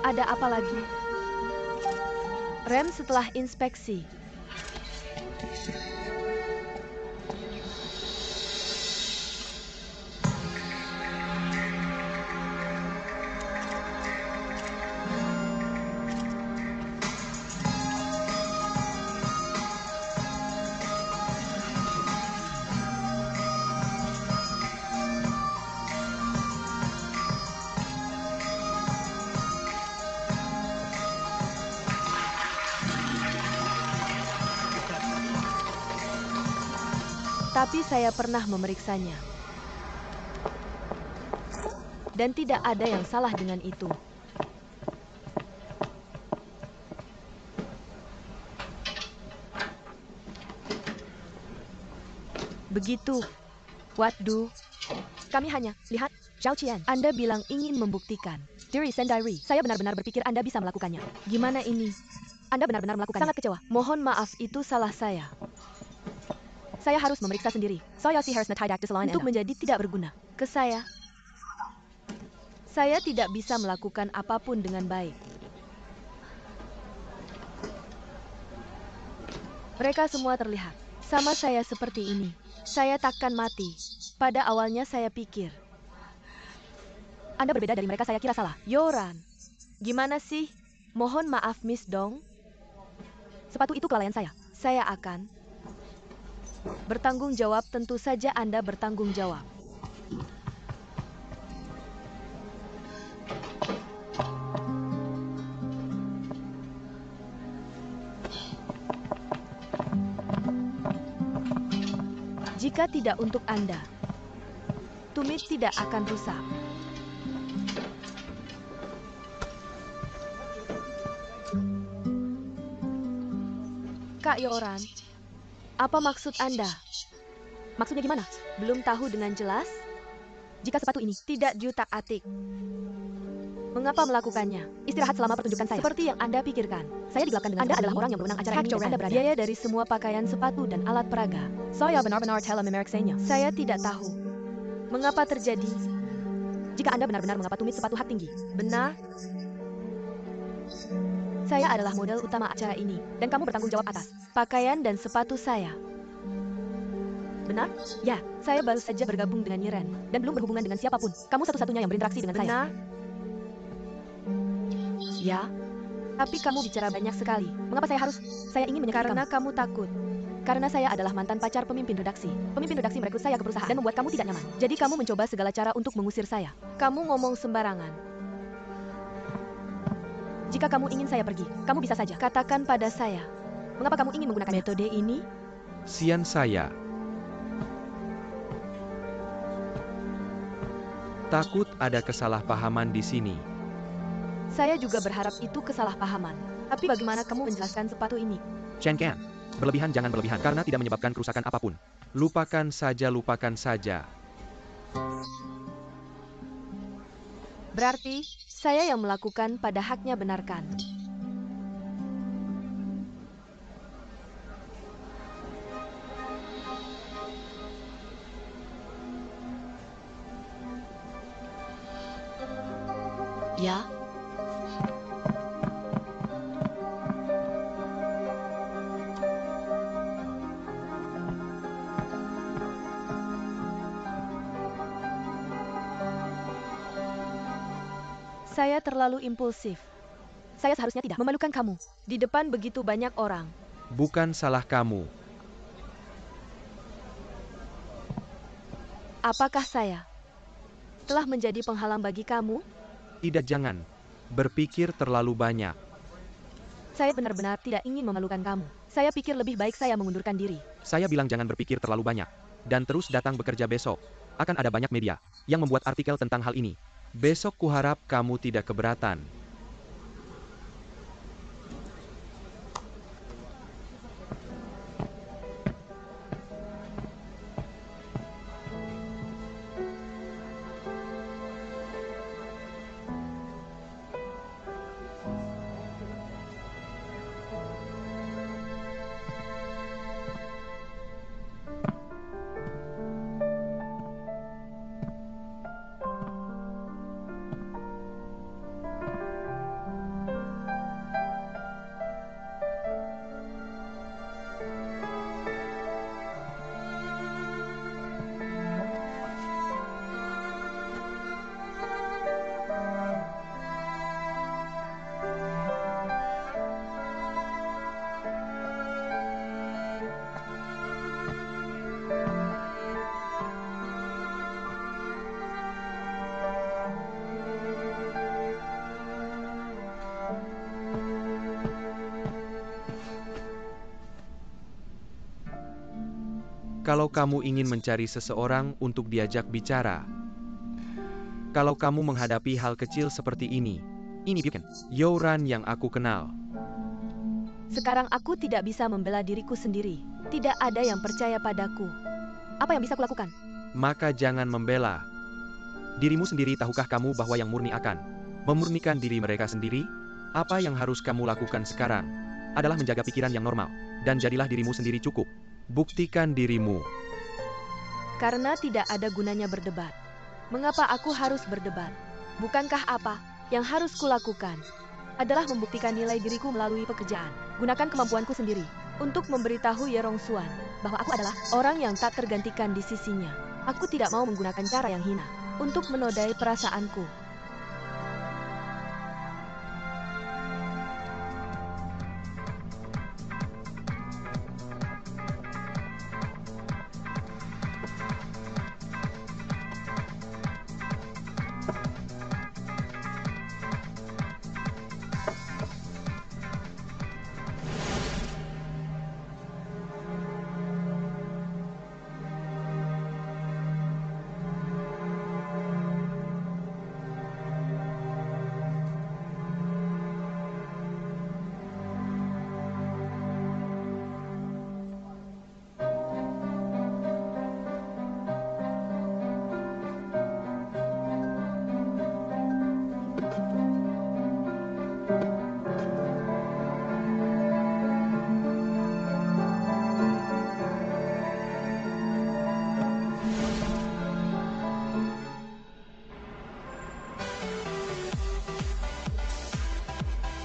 Ada apa lagi? Rem setelah inspeksi. Tapi saya pernah memeriksanya. Dan tidak ada yang salah dengan itu. Begitu. Waduh. Kami hanya, lihat, Zhao Qian. Anda bilang ingin membuktikan. Diri Sendiri, saya benar-benar berpikir Anda bisa melakukannya. Gimana ini? Anda benar-benar melakukannya. Sangat kecewa. Mohon maaf, itu salah saya. Saya harus memeriksa sendiri. Untuk menjadi tidak berguna. Ke saya. Saya tidak bisa melakukan apapun dengan baik. Mereka semua terlihat. Sama saya seperti ini. Saya takkan mati. Pada awalnya saya pikir. Anda berbeda dari mereka, saya kira salah. Yoran. Gimana sih? Mohon maaf, Miss Dong. Sepatu itu kelalaian saya. Saya akan bertanggung jawab, tentu saja Anda bertanggung jawab. Jika tidak untuk Anda, tumit tidak akan rusak. Kak Yoran, apa maksud Anda? Maksudnya gimana? Belum tahu dengan jelas? Jika sepatu ini tidak diutak-atik, mengapa melakukannya? Istirahat selama pertunjukan saya. Seperti yang Anda pikirkan. Saya digelapkan dengan Anda adalah orang yang berwenang acara ini dan Anda berada. Biaya dari semua pakaian, sepatu, dan alat peraga. Saya benar-benar telah memeriksanya. Saya tidak tahu. Mengapa terjadi? Jika Anda benar-benar mengapa tumit sepatu hak tinggi. Benar? Saya adalah model utama acara ini. Dan kamu bertanggung jawab atas pakaian dan sepatu saya. Benar? Ya, saya baru saja bergabung dengan Yiren. Dan belum berhubungan dengan siapapun. Kamu satu-satunya yang berinteraksi dengan saya. Benar? Ya. Tapi kamu bicara banyak sekali. Mengapa saya harus? Saya ingin menyakiti karena kamu takut. Karena saya adalah mantan pacar pemimpin redaksi. Pemimpin redaksi merekrut saya ke perusahaan dan membuat kamu tidak nyaman. Jadi kamu mencoba segala cara untuk mengusir saya. Kamu ngomong sembarangan. Jika kamu ingin saya pergi, kamu bisa saja katakan pada saya. Mengapa kamu ingin menggunakan metode ini? Sian saya. Takut ada kesalahpahaman di sini. Saya juga berharap itu kesalahpahaman. Tapi bagaimana kamu menjelaskan sepatu ini? Chen Can, berlebihan jangan berlebihan karena tidak menyebabkan kerusakan apapun. Lupakan saja, lupakan saja. Berarti, saya yang melakukan pada haknya benarkan. Ya. Saya terlalu impulsif. Saya seharusnya tidak memalukan kamu. Di depan begitu banyak orang. Bukan salah kamu. Apakah saya telah menjadi penghalang bagi kamu? Tidak, jangan berpikir terlalu banyak. Saya benar-benar tidak ingin memalukan kamu. Saya pikir lebih baik saya mengundurkan diri. Saya bilang jangan berpikir terlalu banyak. Dan terus datang bekerja besok. Akan ada banyak media yang membuat artikel tentang hal ini. Besok kuharap kamu tidak keberatan. Kalau kamu ingin mencari seseorang untuk diajak bicara, kalau kamu menghadapi hal kecil seperti ini bukan Yoran yang aku kenal. Sekarang aku tidak bisa membela diriku sendiri. Tidak ada yang percaya padaku. Apa yang bisa kulakukan? Maka jangan membela dirimu sendiri. Tahukah kamu bahwa yang murni akan memurnikan diri mereka sendiri? Apa yang harus kamu lakukan sekarang adalah menjaga pikiran yang normal, dan jadilah dirimu sendiri cukup. Buktikan dirimu. Karena tidak ada gunanya berdebat. Mengapa aku harus berdebat? Bukankah apa yang harus kulakukan adalah membuktikan nilai diriku melalui pekerjaan. Gunakan kemampuanku sendiri untuk memberitahu Yerong Xuan bahwa aku adalah orang yang tak tergantikan di sisinya. Aku tidak mau menggunakan cara yang hina untuk menodai perasaanku.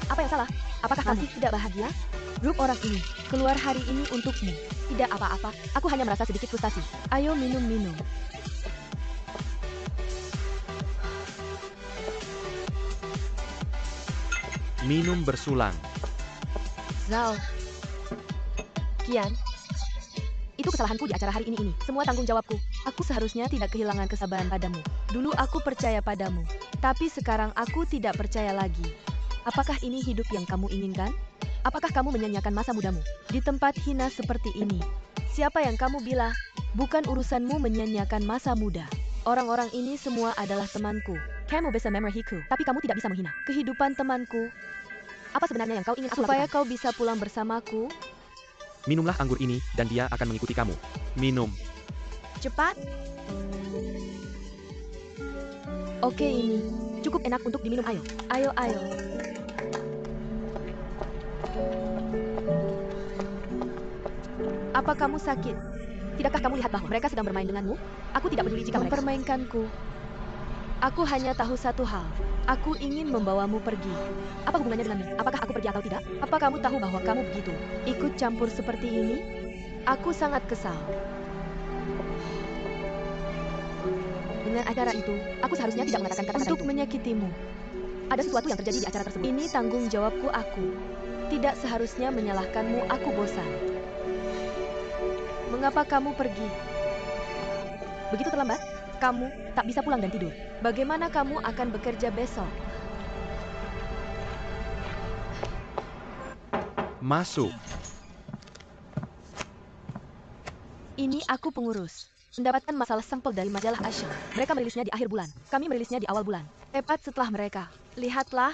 Apa yang salah? Apakah masih tidak bahagia? Grup orang ini keluar hari ini untukmu. Tidak apa-apa, aku hanya merasa sedikit frustasi. Ayo minum-minum. Minum bersulang. Zhao. Qian. Itu kesalahanku di acara hari ini. Semua tanggung jawabku. Aku seharusnya tidak kehilangan kesabaran padamu. Dulu aku percaya padamu. Tapi sekarang aku tidak percaya lagi. Apakah ini hidup yang kamu inginkan? Apakah kamu menyanyiakan masa mudamu di tempat hina seperti ini? Siapa yang kamu bilang? Bukan urusanmu menyanyiakan masa muda. Orang-orang ini semua adalah temanku. Kamu bisa memorihiku, tapi kamu tidak bisa menghina kehidupan temanku. Apa sebenarnya yang kau ingin aku lakukan? Supaya kau bisa pulang bersamaku? Minumlah anggur ini, dan dia akan mengikuti kamu. Minum. Cepat. Oke, ini cukup enak untuk diminum. Ayo, ayo, ayo. Apa kamu sakit? Tidakkah kamu lihat bahwa mereka sedang bermain denganmu? Aku tidak peduli jika mereka mempermainkanku. Aku hanya tahu satu hal. Aku ingin membawamu pergi. Apa hubungannya denganmu? Apakah aku pergi atau tidak? Apa kamu tahu bahwa kamu begitu ikut campur seperti ini? Aku sangat kesal. Dengan acara itu, aku seharusnya tidak mengatakan kata-kata untuk menyakitimu. Ada sesuatu yang terjadi di acara tersebut. Ini tanggung jawabku aku. Tidak seharusnya menyalahkanmu, aku bosan. Mengapa kamu pergi? Begitu terlambat? Kamu tak bisa pulang dan tidur. Bagaimana kamu akan bekerja besok? Masuk. Ini aku pengurus. Mendapatkan masalah sampel dari majalah Asia. Mereka merilisnya di akhir bulan. Kami merilisnya di awal bulan. Tepat setelah mereka. Lihatlah.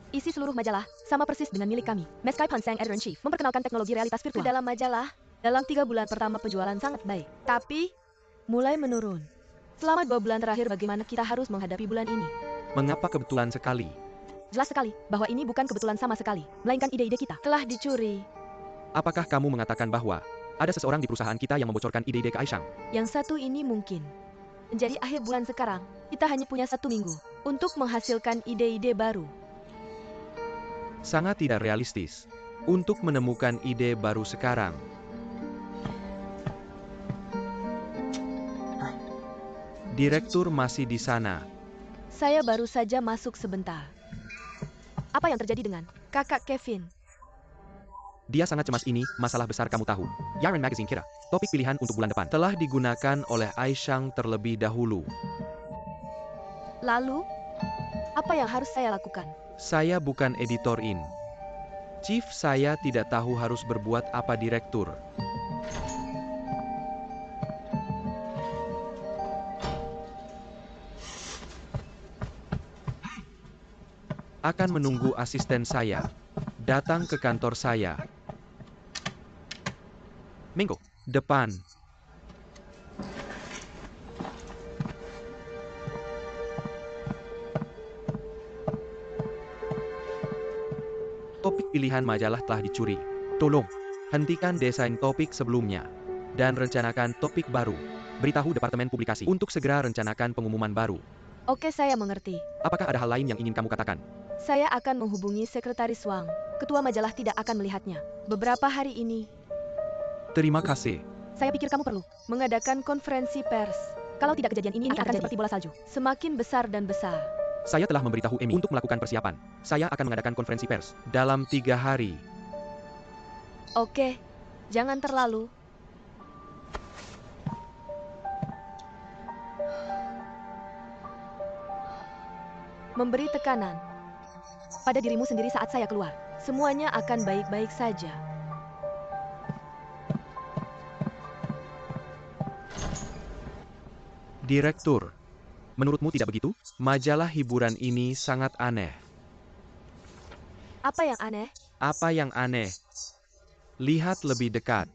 Isi seluruh majalah sama persis dengan milik kami. Meskai Pansang, Editor-in-Chief, memperkenalkan teknologi realitas virtual ke dalam majalah. Dalam 3 bulan pertama penjualan sangat baik. Tapi, mulai menurun. Selama 2 bulan terakhir bagaimana kita harus menghadapi bulan ini? Mengapa kebetulan sekali? Jelas sekali bahwa ini bukan kebetulan sama sekali. Melainkan ide-ide kita telah dicuri. Apakah kamu mengatakan bahwa ada seseorang di perusahaan kita yang membocorkan ide-ide ke Aishang? Yang satu ini mungkin. Menjadi akhir bulan sekarang, kita hanya punya 1 minggu untuk menghasilkan ide-ide baru. Sangat tidak realistis untuk menemukan ide baru sekarang. Direktur masih di sana. Saya baru saja masuk sebentar. Apa yang terjadi dengan kakak Kevin? Dia sangat cemas. Ini masalah besar, kamu tahu. Yaran Magazine kira topik pilihan untuk bulan depan telah digunakan oleh Aishang terlebih dahulu. Lalu, apa yang harus saya lakukan? Saya bukan editor-in chief, saya tidak tahu harus berbuat apa. Direktur Akan menunggu asisten saya datang ke kantor saya. Minggu depan. Topik pilihan majalah telah dicuri. Tolong, hentikan desain topik sebelumnya. Dan rencanakan topik baru. Beritahu Departemen Publikasi untuk segera rencanakan pengumuman baru. Oke, saya mengerti. Apakah ada hal lain yang ingin kamu katakan? Saya akan menghubungi Sekretaris Wang. Ketua majalah tidak akan melihatnya beberapa hari ini. Terima kasih. Saya pikir kamu perlu mengadakan konferensi pers. Kalau tidak, kejadian ini akan terjadi seperti bola salju. Semakin besar dan besar. Saya telah memberitahu Amy untuk melakukan persiapan. Saya akan mengadakan konferensi pers dalam 3 hari. Oke, jangan terlalu. Memberi tekanan pada dirimu sendiri saat saya keluar. Semuanya akan baik-baik saja. Direktur, menurutmu tidak begitu? Majalah hiburan ini sangat aneh. Apa yang aneh? Apa yang aneh? Lihat lebih dekat.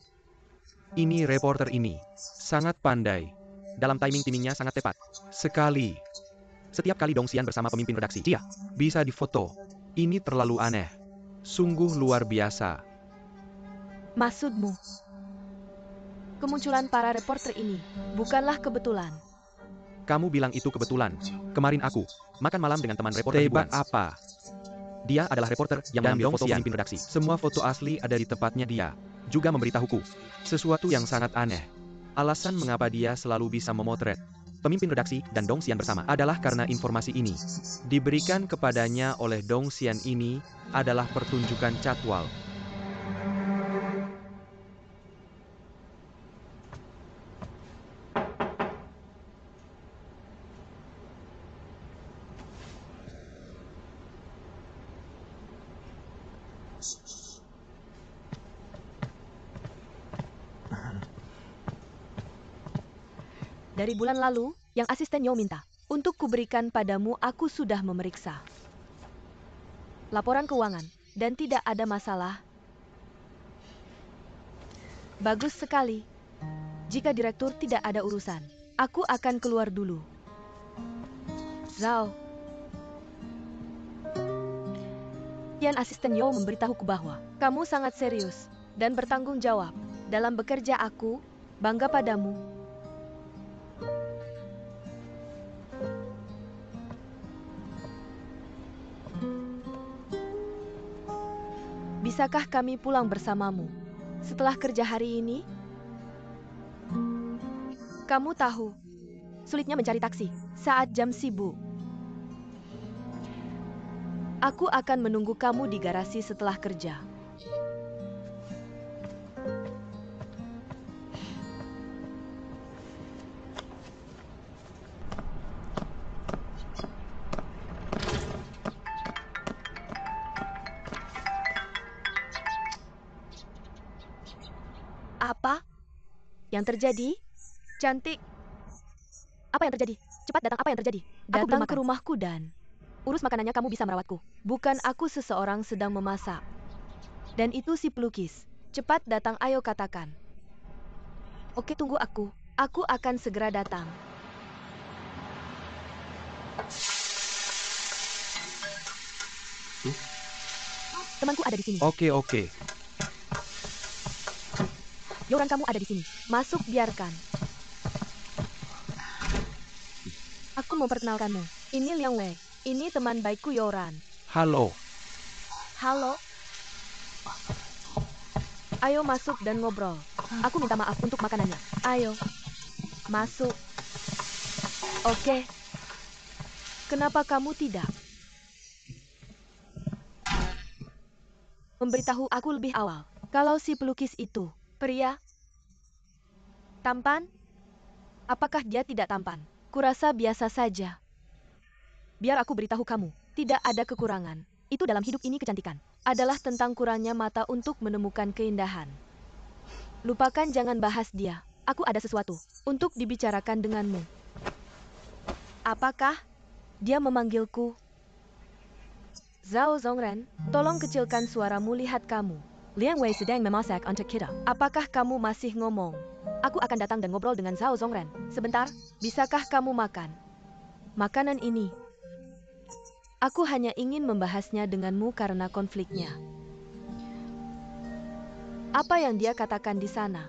Ini reporter ini sangat pandai. Dalam timingnya sangat tepat sekali. Setiap kali Dongxian bersama pemimpin redaksi, dia bisa difoto. Ini terlalu aneh. Sungguh luar biasa. Maksudmu? Kemunculan para reporter ini bukanlah kebetulan. Kamu bilang itu kebetulan. Kemarin aku makan malam dengan teman reporter hiburan. Apa? Dia adalah reporter yang mengambil foto pemimpin redaksi. Semua foto asli ada di tempatnya dia. Juga memberitahuku sesuatu yang sangat aneh. Alasan mengapa dia selalu bisa memotret pemimpin redaksi dan Dongxian bersama adalah karena informasi ini diberikan kepadanya oleh Dongxian. Ini adalah pertunjukan catwalk. Dari bulan lalu, yang asisten Yo minta untuk kuberikan padamu, aku sudah memeriksa laporan keuangan dan tidak ada masalah. Bagus sekali. Jika direktur tidak ada urusan, aku akan keluar dulu. Zhao. Yang asisten Yo memberitahuku bahwa kamu sangat serius dan bertanggung jawab dalam bekerja. Aku bangga padamu. Bisakah kami pulang bersamamu setelah kerja hari ini? Kamu tahu, sulitnya mencari taksi saat jam sibuk. Aku akan menunggu kamu di garasi setelah kerja. Apa yang terjadi? Cantik. Apa yang terjadi? Cepat datang, apa yang terjadi? Datang ke rumahku dan urus makanannya, kamu bisa merawatku. Bukan aku seseorang sedang memasak. Dan itu si pelukis. Cepat datang, ayo katakan. Oke, tunggu aku. Aku akan segera datang. Temanku ada di sini. Oke. Yoran, kamu ada di sini. Masuk, biarkan. Aku memperkenalkanmu. Ini Liang Wei. Ini teman baikku Yoran. Halo. Halo. Ayo masuk dan ngobrol. Aku minta maaf untuk makanannya. Ayo. Masuk. Oke. Kenapa kamu tidak memberitahu aku lebih awal kalau si pelukis itu pria tampan? Apakah dia tidak tampan? Kurasa biasa saja. Biar aku beritahu kamu, tidak ada kekurangan. Itu dalam hidup ini kecantikan adalah tentang kurangnya mata untuk menemukan keindahan. Lupakan, jangan bahas dia. Aku ada sesuatu untuk dibicarakan denganmu. Apakah dia memanggilku? Zhao Zongren, tolong kecilkan suaramu, lihat kamu. Liang Wei sedang memasak untuk kita. Apakah kamu masih ngomong? Aku akan datang dan ngobrol dengan Zhao Zongren. Sebentar, bisakah kamu makan makanan ini? Aku hanya ingin membahasnya denganmu karena konfliknya. Apa yang dia katakan di sana?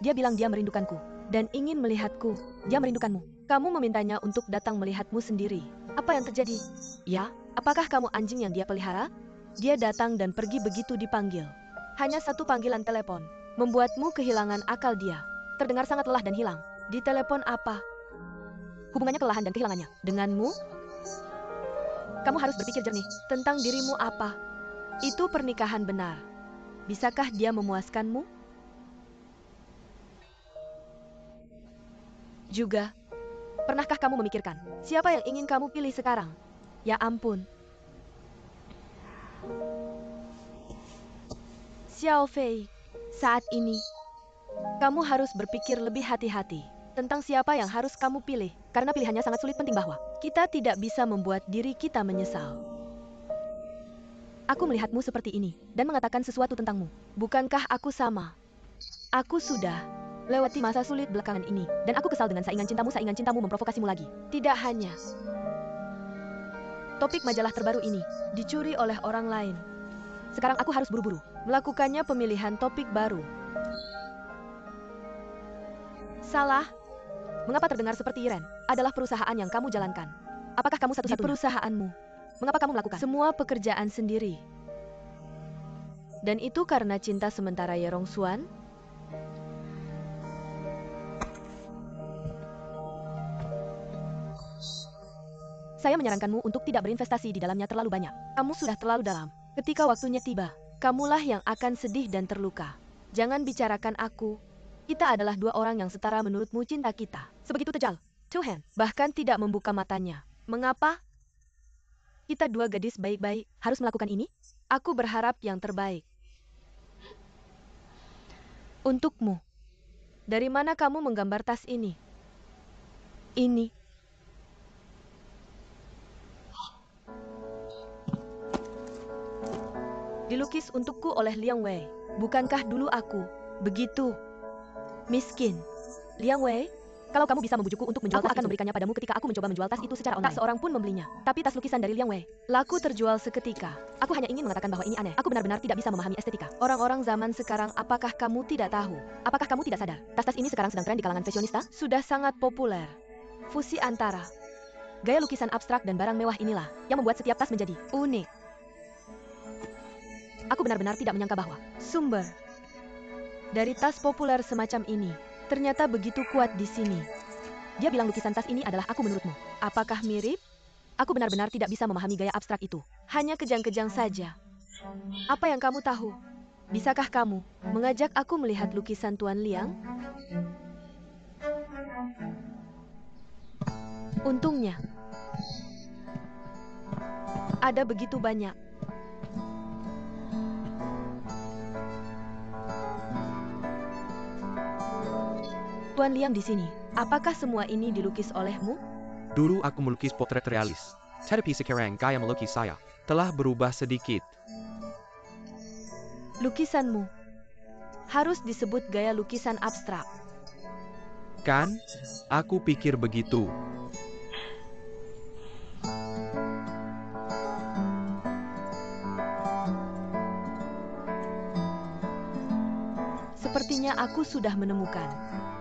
Dia bilang dia merindukanku dan ingin melihatku. Dia merindukanmu. Kamu memintanya untuk datang melihatmu sendiri. Apa yang terjadi? Ya, apakah kamu anjing yang dia pelihara? Dia datang dan pergi begitu dipanggil. Hanya satu panggilan telepon membuatmu kehilangan akal. Dia terdengar sangat lelah dan hilang. Di telepon apa? Hubungannya kelelahan dan kehilangannya denganmu? Kamu harus berpikir jernih tentang dirimu. Apa itu pernikahan benar? Bisakah dia memuaskanmu? Juga, pernahkah kamu memikirkan siapa yang ingin kamu pilih sekarang? Ya ampun. Xiao Fei, saat ini kamu harus berpikir lebih hati-hati tentang siapa yang harus kamu pilih, karena pilihannya sangat sulit. Penting bahwa kita tidak bisa membuat diri kita menyesal. Aku melihatmu seperti ini dan mengatakan sesuatu tentangmu. Bukankah aku sama? Aku sudah lewati masa sulit belakangan ini dan aku kesal dengan saingan cintamu memprovokasimu lagi. Tidak hanya topik majalah terbaru ini dicuri oleh orang lain. Sekarang aku harus buru-buru melakukannya pemilihan topik baru. Salah? Mengapa terdengar seperti Iren? Adalah perusahaan yang kamu jalankan. Apakah kamu satu-satunya? Di perusahaanmu. Mengapa kamu melakukan semua pekerjaan sendiri? Dan itu karena cinta sementara Yerong Xuan? Saya menyarankanmu untuk tidak berinvestasi di dalamnya terlalu banyak. Kamu sudah terlalu dalam. Ketika waktunya tiba, kamulah yang akan sedih dan terluka. Jangan bicarakan aku. Kita adalah dua orang yang setara menurutmu. Cinta kita sebegitu tajam. Tuhan bahkan tidak membuka matanya. Mengapa? Kita dua gadis baik-baik harus melakukan ini? Aku berharap yang terbaik untukmu. Dari mana kamu menggambar tas ini? Ini. Dilukis untukku oleh Liang Wei. Bukankah dulu aku begitu miskin? Liang Wei, kalau kamu bisa membujukku untuk menjual tas, aku akan memberikannya padamu ketika aku mencoba menjual tas itu secara online. Tak seorang pun membelinya. Tapi tas lukisan dari Liang Wei laku terjual seketika. Aku hanya ingin mengatakan bahwa ini aneh. Aku benar-benar tidak bisa memahami estetika orang-orang zaman sekarang. Apakah kamu tidak tahu? Apakah kamu tidak sadar? Tas-tas ini sekarang sedang tren di kalangan fashionista. Sudah sangat populer. Fusi antara gaya lukisan abstrak dan barang mewah inilah yang membuat setiap tas menjadi unik. Aku benar-benar tidak menyangka bahwa sumber dari tas populer semacam ini ternyata begitu kuat di sini. Dia bilang lukisan tas ini adalah aku. Menurutmu, apakah mirip? Aku benar-benar tidak bisa memahami gaya abstrak itu. Hanya kejang-kejang saja. Apa yang kamu tahu? Bisakah kamu mengajak aku melihat lukisan Tuan Liang? Untungnya, ada begitu banyak. Tuan Liang di sini. Apakah semua ini dilukis olehmu? Dulu aku melukis potret realis. Tetapi sekarang gaya melukis saya telah berubah sedikit. Lukisanmu harus disebut gaya lukisan abstrak. Kan? Aku pikir begitu. Sepertinya aku sudah menemukan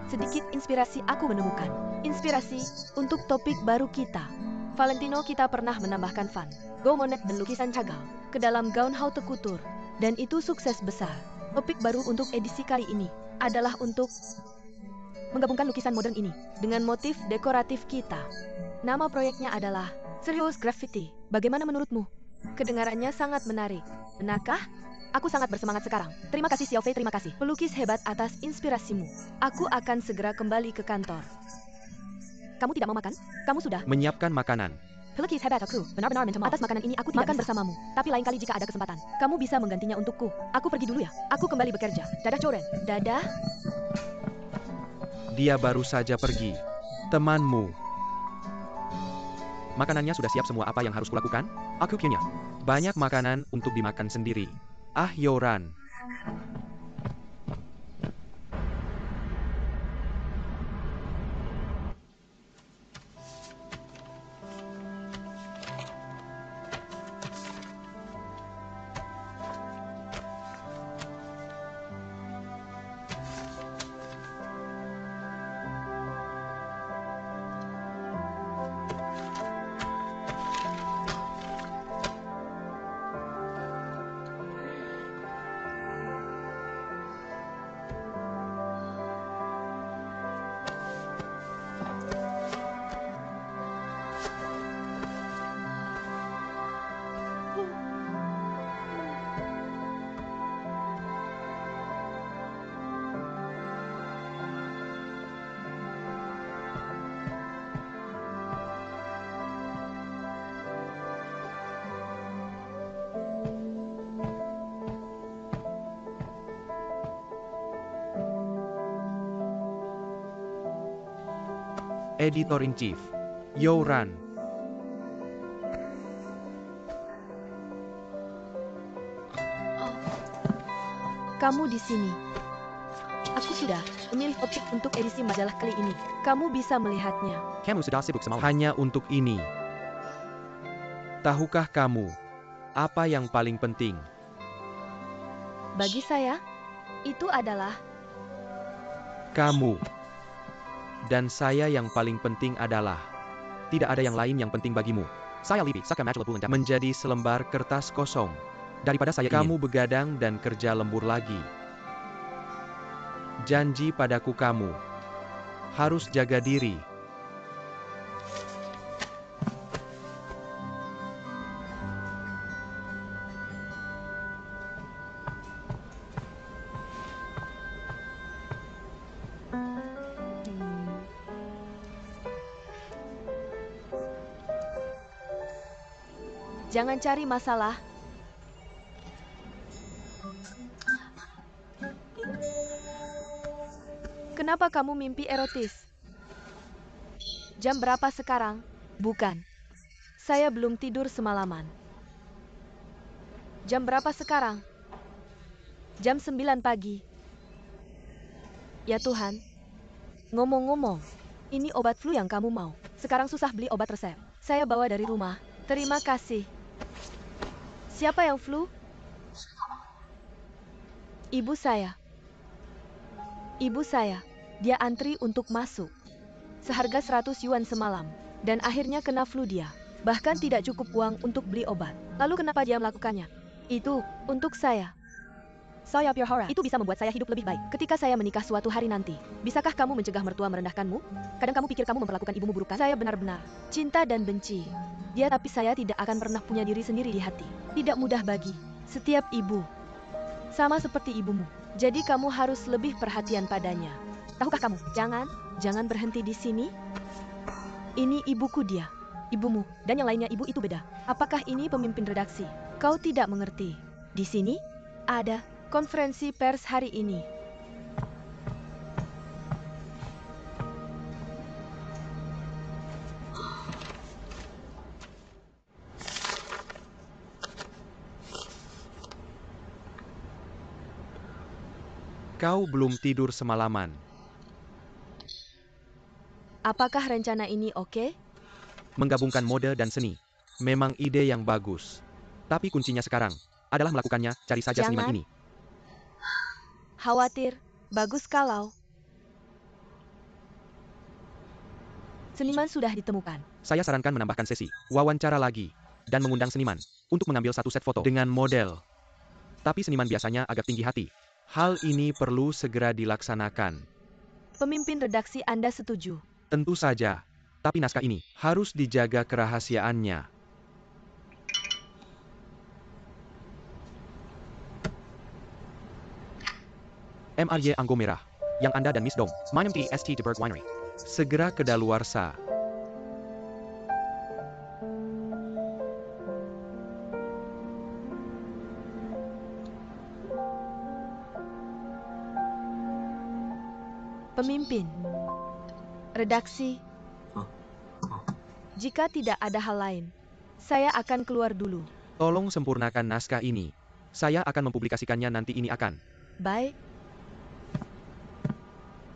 sedikit inspirasi. Aku menemukan inspirasi untuk topik baru kita. Valentino, kita pernah menambahkan Van Gogh, Monet, dan lukisan Chagall ke dalam gaun Hau Tekutur. Dan itu sukses besar. Topik baru untuk edisi kali ini adalah untuk menggabungkan lukisan modern ini dengan motif dekoratif kita. Nama proyeknya adalah Serious Graffiti. Bagaimana menurutmu? Kedengarannya sangat menarik. Benarkah? Aku sangat bersemangat sekarang. Terima kasih Xiao Fei, terima kasih pelukis hebat atas inspirasimu. Aku akan segera kembali ke kantor. Kamu tidak mau makan? Kamu sudah Menyiapkan makanan. pelukis hebat aku. Benar-benar minta maaf atas makanan ini. Aku tidak makan bersamamu. Tapi lain kali jika ada kesempatan, kamu bisa menggantinya untukku. Aku pergi dulu ya. Aku kembali bekerja. Dadah Choren. Dadah. Dia baru saja pergi. Temanmu. Makanannya sudah siap semua. Apa yang harus kulakukan? Aku punya banyak makanan untuk dimakan sendiri. Ah, Yoran. Editor-in-Chief, Yoran. Kamu di sini. Aku sudah memilih topik untuk edisi majalah kali ini. Kamu bisa melihatnya. Kamu sudah sibuk semalam hanya untuk ini. Tahukah kamu apa yang paling penting? Bagi saya, itu adalah Kamu. Dan saya yang paling penting adalah tidak ada yang lain yang penting bagimu. Saya lebih suka majalah bulan menjadi selembar kertas kosong daripada saya kamu begadang dan kerja lembur lagi. Janji padaku kamu harus jaga diri. jangan cari masalah. Kenapa kamu mimpi erotis? Jam berapa sekarang? Bukan. Saya belum tidur semalaman. Jam berapa sekarang? Jam 9 pagi. Ya Tuhan. Ngomong-ngomong, ini obat flu yang kamu mau. Sekarang susah beli obat resep. Saya bawa dari rumah. Terima kasih. Siapa yang flu? Ibu saya. Ibu saya. Dia antri untuk masuk. Seharga 100 yuan semalam. Dan akhirnya kena flu dia. Bahkan tidak cukup uang untuk beli obat. Lalu kenapa dia melakukannya? Itu untuk saya. Saya Pure itu bisa membuat saya hidup lebih baik. Ketika saya menikah suatu hari nanti, bisakah kamu mencegah mertua merendahkanmu? Kadang kamu pikir kamu memperlakukan ibumu buruk kan? Saya benar-benar cinta dan benci dia, tapi saya tidak akan pernah punya diri sendiri di hati. Tidak mudah bagi setiap ibu. Sama seperti ibumu. Jadi kamu harus lebih perhatian padanya. Tahukah kamu? Jangan berhenti di sini. Ini ibuku dia. Ibumu dan yang lainnya ibu itu beda. Apakah ini pemimpin redaksi? Kau tidak mengerti. Di sini ada konferensi pers hari ini. Kau belum tidur semalaman. Apakah rencana ini oke? Menggabungkan mode dan seni memang ide yang bagus. Tapi kuncinya sekarang adalah melakukannya. Cari saja seniman ini. Khawatir, bagus kalau seniman sudah ditemukan. Saya sarankan menambahkan sesi wawancara lagi dan mengundang seniman untuk mengambil satu set foto dengan model. Tapi seniman biasanya agak tinggi hati. Hal ini perlu segera dilaksanakan. Pemimpin redaksi Anda setuju? Tentu saja. Tapi naskah ini harus dijaga kerahasiaannya. MRY Anggo Merah. Yang Anda dan Miss Dong. Meinem di St. de Berg Winery. Segera kedaluarsa. Pemimpin redaksi. Jika tidak ada hal lain, saya akan keluar dulu. Tolong sempurnakan naskah ini. Saya akan mempublikasikannya nanti ini akan. Baik.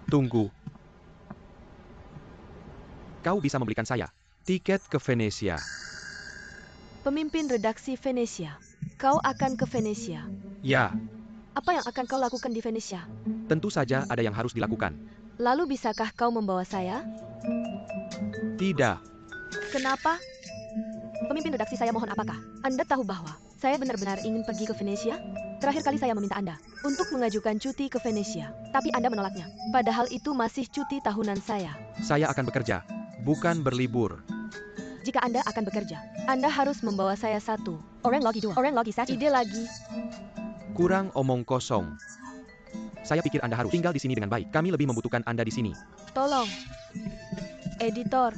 Tunggu. Kau bisa membelikan saya tiket ke Venesia. Pemimpin redaksi Venesia. Kau akan ke Venesia. Ya, Apa yang akan kau lakukan di Venesia? tentu saja ada yang harus dilakukan. Lalu bisakah kau membawa saya? Tidak. Kenapa? Pemimpin redaksi saya mohon apakah? Anda tahu bahwa saya benar-benar ingin pergi ke Venesia? Terakhir kali saya meminta Anda untuk mengajukan cuti ke Venesia, tapi Anda menolaknya. Padahal itu masih cuti tahunan saya. Saya akan bekerja, bukan berlibur. Jika Anda akan bekerja, Anda harus membawa saya satu. Orang lagi dua. Orang lagi satu. Ide lagi. Kurang omong kosong. Saya pikir Anda harus tinggal di sini dengan baik. Kami lebih membutuhkan Anda di sini. Tolong. Editor.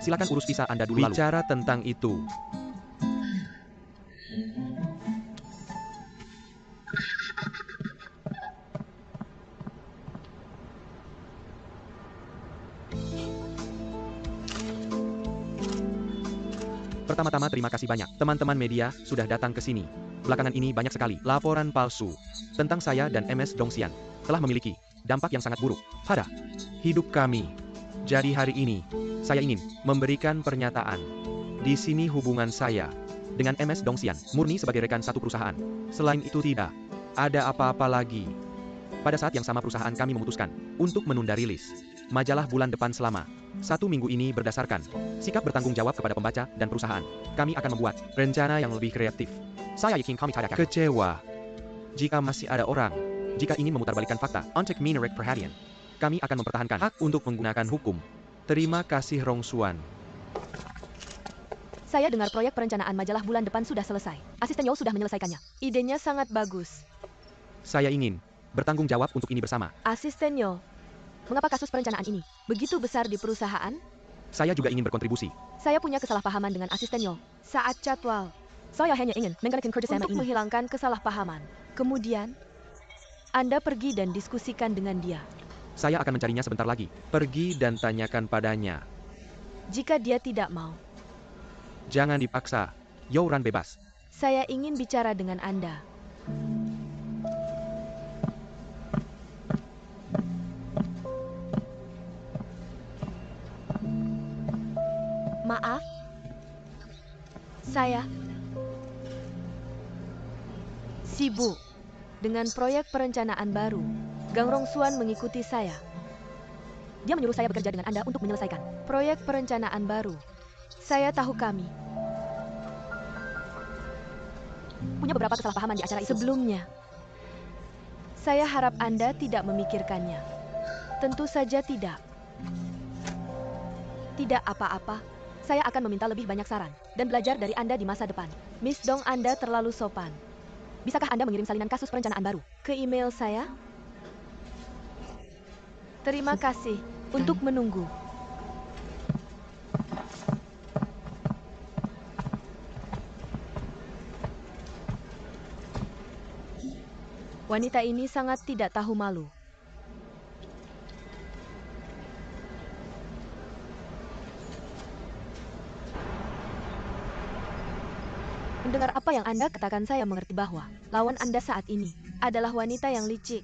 Silakan urus visa Anda dulu. Bicara tentang itu. Pertama-tama terima kasih banyak. Teman-teman media sudah datang ke sini. Belakangan ini banyak sekali laporan palsu tentang saya dan MS Dongxian telah memiliki dampak yang sangat buruk pada hidup kami. Jadi hari ini, saya ingin memberikan pernyataan. Di sini hubungan saya dengan MS Dongxian murni sebagai rekan satu perusahaan. Selain itu tidak ada apa-apa lagi. Pada saat yang sama perusahaan kami memutuskan untuk menunda rilis majalah bulan depan selama 1 minggu ini berdasarkan sikap bertanggung jawab kepada pembaca dan perusahaan. Kami akan membuat rencana yang lebih kreatif. Saya yakin kami tidak kecewa. Jika masih ada orang, jika ingin memutarbalikkan fakta, untuk menarik perhatian, kami akan mempertahankan hak untuk menggunakan hukum. Terima kasih Rongsuan. Saya dengar proyek perencanaan majalah bulan depan sudah selesai. Asisten Yo sudah menyelesaikannya. Idenya sangat bagus. Saya ingin bertanggung jawab untuk ini bersama. Asisten Yo, mengapa kasus perencanaan ini begitu besar di perusahaan? Saya juga ingin berkontribusi. Saya punya kesalahpahaman dengan asisten Yo saat jadwal. Saya hanya ingin menggunakan kerjasama untuk menghilangkan kesalahpahaman. Kemudian, Anda pergi dan diskusikan dengan dia. Saya akan mencarinya sebentar lagi. Pergi dan tanyakan padanya. Jika dia tidak mau, Jangan dipaksa. Youran bebas. saya ingin bicara dengan Anda. Maaf, saya sibuk dengan proyek perencanaan baru. Gang Rongsuan mengikuti saya. Dia menyuruh saya bekerja dengan Anda untuk menyelesaikan proyek perencanaan baru. Saya tahu kami punya beberapa kesalahpahaman di acara itu. Sebelumnya, saya harap Anda tidak memikirkannya. Tentu saja tidak. Tidak apa-apa. Saya akan meminta lebih banyak saran dan belajar dari Anda di masa depan. Miss Dong, Anda terlalu sopan. Bisakah Anda mengirim salinan kasus perencanaan baru ke email saya? Terima kasih untuk menunggu. Wanita ini sangat tidak tahu malu. Mendengar apa yang Anda katakan, saya mengerti bahwa lawan Anda saat ini adalah wanita yang licik.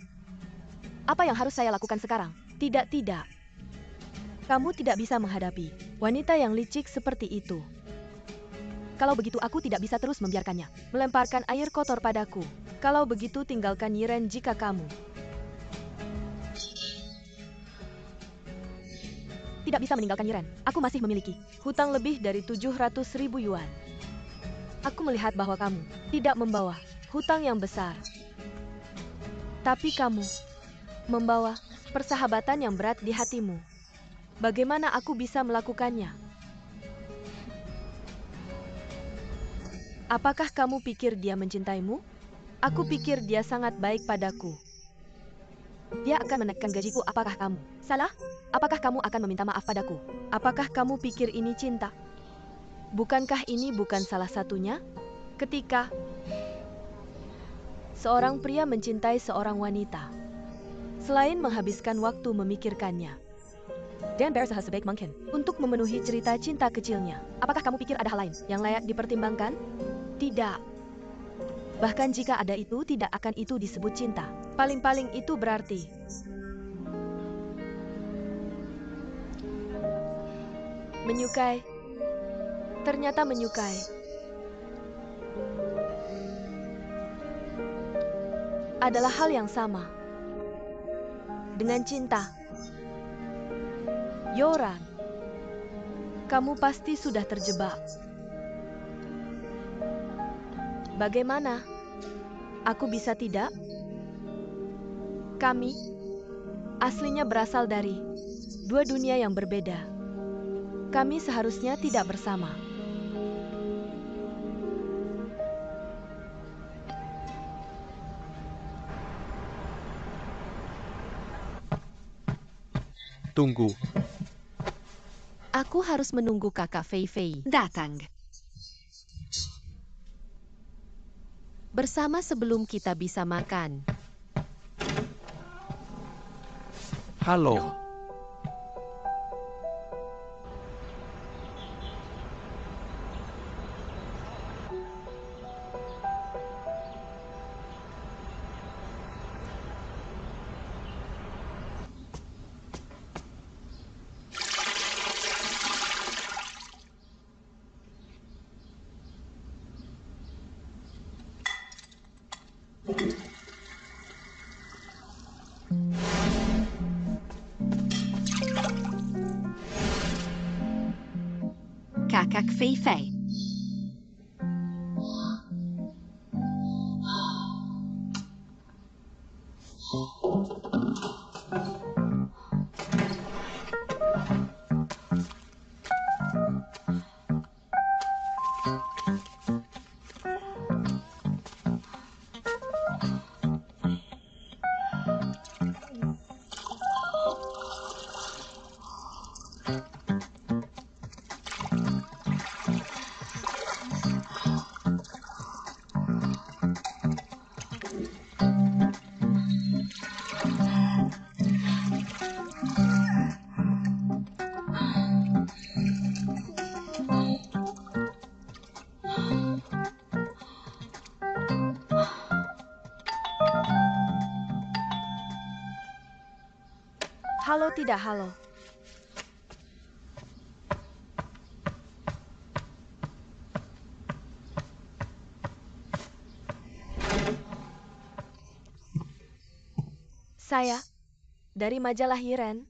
Apa yang harus saya lakukan sekarang? Tidak. Kamu tidak bisa menghadapi wanita yang licik seperti itu. Kalau begitu aku tidak bisa terus membiarkannya melemparkan air kotor padaku. Kalau begitu tinggalkan Yiren jika kamu tidak bisa meninggalkan Yiren. Aku masih memiliki hutang lebih dari 700.000 yuan. Aku melihat bahwa kamu tidak membawa hutang yang besar. Tapi kamu membawa persahabatan yang berat di hatimu. Bagaimana aku bisa melakukannya? Apakah kamu pikir dia mencintaimu? Aku pikir dia sangat baik padaku. Dia akan menaikkan gajiku. Apakah kamu salah? Apakah kamu akan meminta maaf padaku? Apakah kamu pikir ini cinta? Bukankah ini bukan salah satunya? Ketika seorang pria mencintai seorang wanita, selain menghabiskan waktu memikirkannya, dan berusaha sebaik mungkin untuk memenuhi cerita cinta kecilnya. Apakah kamu pikir ada hal lain yang layak dipertimbangkan? Tidak. Bahkan jika ada itu, tidak akan itu disebut cinta. Paling-paling itu berarti menyukai. Ternyata menyukai adalah hal yang sama dengan cinta. Yoran, kamu pasti sudah terjebak. Bagaimana? Aku bisa tidak? Kami aslinya berasal dari dua dunia yang berbeda. Kami seharusnya tidak bersama. Tunggu. Aku harus menunggu kakak Fei Fei datang. Bersama sebelum kita bisa makan. Halo. Kakak Fei Fei. Halo tidak halo. Saya dari majalah Yiren.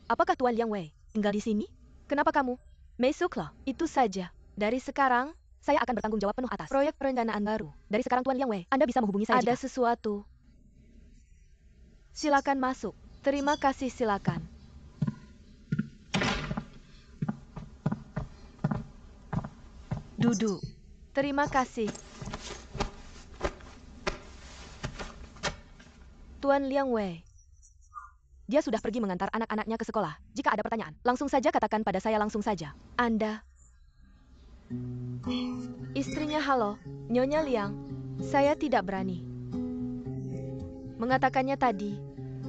Apakah Tuan Liang Wei tinggal di sini? Kenapa kamu? Masuklah. Itu saja. Dari sekarang, saya akan bertanggung jawab penuh atas proyek perencanaan baru. Dari sekarang Tuan Liang Wei, Anda bisa menghubungi saya Ada jika sesuatu. Silakan masuk. Terima kasih, silakan. Duduk. Terima kasih. Tuan Liang Wei. Dia sudah pergi mengantar anak-anaknya ke sekolah. Jika ada pertanyaan, langsung saja katakan pada saya langsung saja. Anda. Istrinya halo, Nyonya Liang. Saya tidak berani mengatakannya tadi,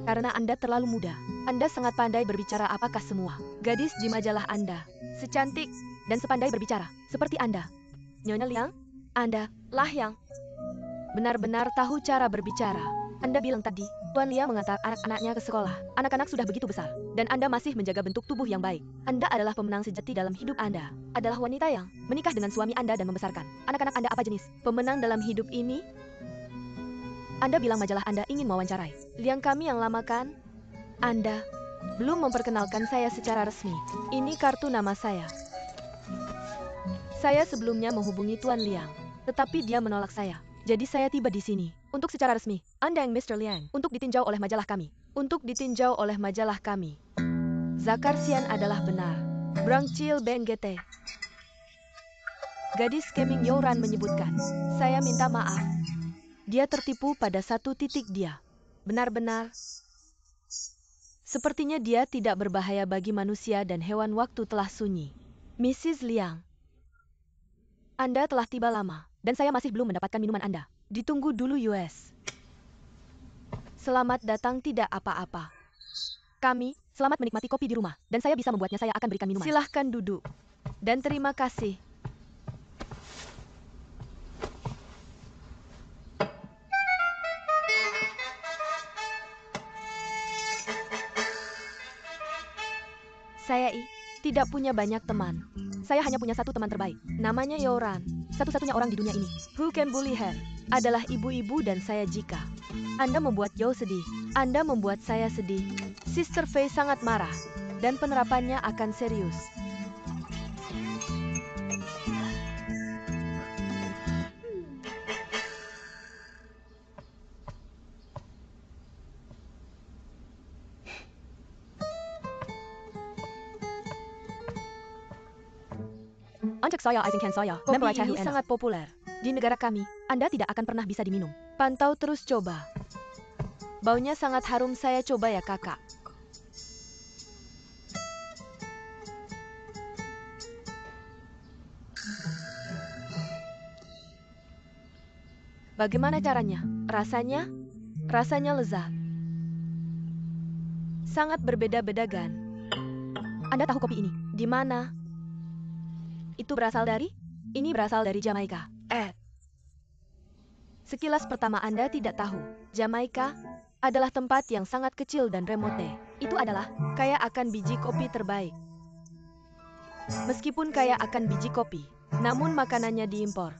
karena Anda terlalu muda. Anda sangat pandai berbicara apakah semua gadis di majalah Anda secantik dan sepandai berbicara seperti Anda. Nyonya Liang, Anda lah yang benar-benar tahu cara berbicara. Anda bilang tadi, Tuan Liang mengantar anak-anaknya ke sekolah. Anak-anak sudah begitu besar, dan Anda masih menjaga bentuk tubuh yang baik. Anda adalah pemenang sejati dalam hidup Anda. Adalah wanita yang menikah dengan suami Anda dan membesarkan anak-anak Anda apa jenis pemenang dalam hidup ini? Anda bilang majalah Anda ingin mewawancarai Liang kami yang lama kan? Anda belum memperkenalkan saya secara resmi. Ini kartu nama saya. Saya sebelumnya menghubungi Tuan Liang, tetapi dia menolak saya. Jadi saya tiba di sini untuk secara resmi. Anda yang Mr. Liang, untuk ditinjau oleh majalah kami. Untuk ditinjau oleh majalah kami. Zakar Xian adalah benar. Brangcil BNGT. Gadis Keming Youran menyebutkan, saya minta maaf. Dia tertipu pada satu titik dia. Benar-benar. Sepertinya dia tidak berbahaya bagi manusia dan hewan waktu telah sunyi. Mrs. Liang. Anda telah tiba lama, dan saya masih belum mendapatkan minuman Anda. Ditunggu dulu US. Selamat datang tidak apa-apa. Kami Selamat menikmati kopi di rumah, dan saya bisa membuatnya. Saya akan berikan minuman. Silahkan duduk. Dan terima kasih. Saya tidak punya banyak teman. Saya hanya punya satu teman terbaik. Namanya Yoran. Satu-satunya orang di dunia ini. Who can bully her? Adalah ibu-ibu dan saya jika. Anda membuat Yo sedih. Anda membuat saya sedih. Sister Faye sangat marah. Dan penerapannya akan serius. Ancak saya Aizenkan saya. Kopi ini sangat populer. Di negara kami, Anda tidak akan pernah bisa diminum. Pantau terus coba. Baunya sangat harum, saya coba ya kakak. Bagaimana caranya? Rasanya? Rasanya lezat. Sangat berbeda-beda kan? Anda tahu kopi ini? Di mana? Itu berasal dari? Ini berasal dari Jamaika. Sekilas pertama Anda tidak tahu. Jamaika adalah tempat yang sangat kecil dan remote. Itu adalah kaya akan biji kopi terbaik. Meskipun kaya akan biji kopi, namun makanannya diimpor.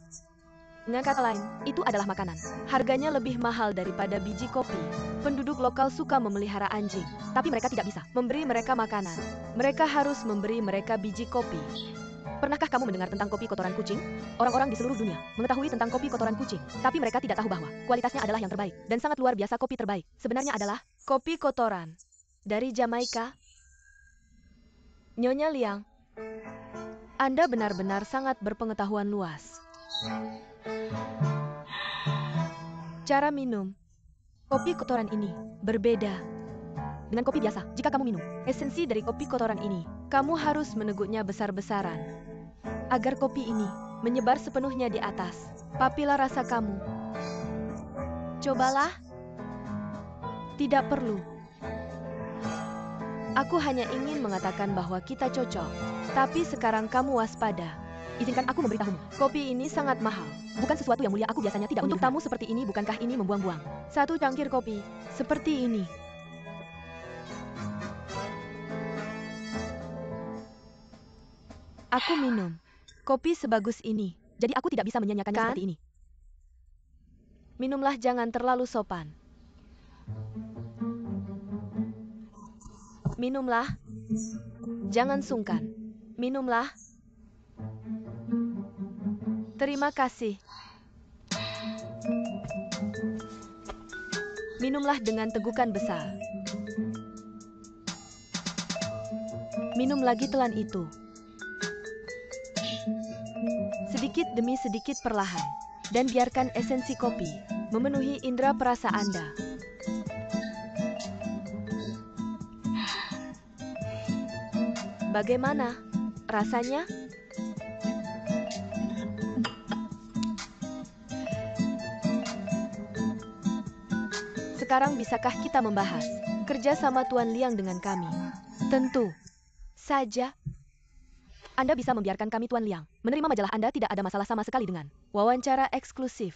Dengan kata lain, itu adalah makanan. Harganya lebih mahal daripada biji kopi. Penduduk lokal suka memelihara anjing, tapi mereka tidak bisa memberi mereka makanan. Mereka harus memberi mereka biji kopi. Pernahkah kamu mendengar tentang kopi kotoran kucing? Orang-orang di seluruh dunia mengetahui tentang kopi kotoran kucing, tapi mereka tidak tahu bahwa kualitasnya adalah yang terbaik dan sangat luar biasa. Kopi terbaik sebenarnya adalah kopi kotoran dari Jamaika. Nyonya Liang, Anda benar-benar sangat berpengetahuan luas. Cara minum kopi kotoran ini berbeda dengan kopi biasa. Jika kamu minum esensi dari kopi kotoran ini, kamu harus meneguknya besar-besaran agar kopi ini menyebar sepenuhnya di atas papila rasa kamu. Cobalah. Tidak perlu. Aku hanya ingin mengatakan bahwa kita cocok. Tapi sekarang kamu waspada. Izinkan aku memberitahumu. Kopi ini sangat mahal. Bukan sesuatu yang mulia. Aku biasanya tidak untuk tamu seperti ini. Bukankah ini membuang-buang? Satu cangkir kopi seperti ini. Aku minum kopi sebagus ini, jadi aku tidak bisa menyanyikannya seperti ini. Minumlah, jangan terlalu sopan. Minumlah, jangan sungkan. Minumlah. Terima kasih. Minumlah dengan tegukan besar. Minum lagi telan itu. Sedikit demi sedikit perlahan, dan biarkan esensi kopi memenuhi indera perasa Anda. Bagaimana rasanya? Sekarang bisakah kita membahas kerja sama Tuan Liang dengan kami? Tentu saja. Anda bisa membiarkan kami, Tuan Liang, menerima majalah Anda. Tidak ada masalah sama sekali dengan wawancara eksklusif.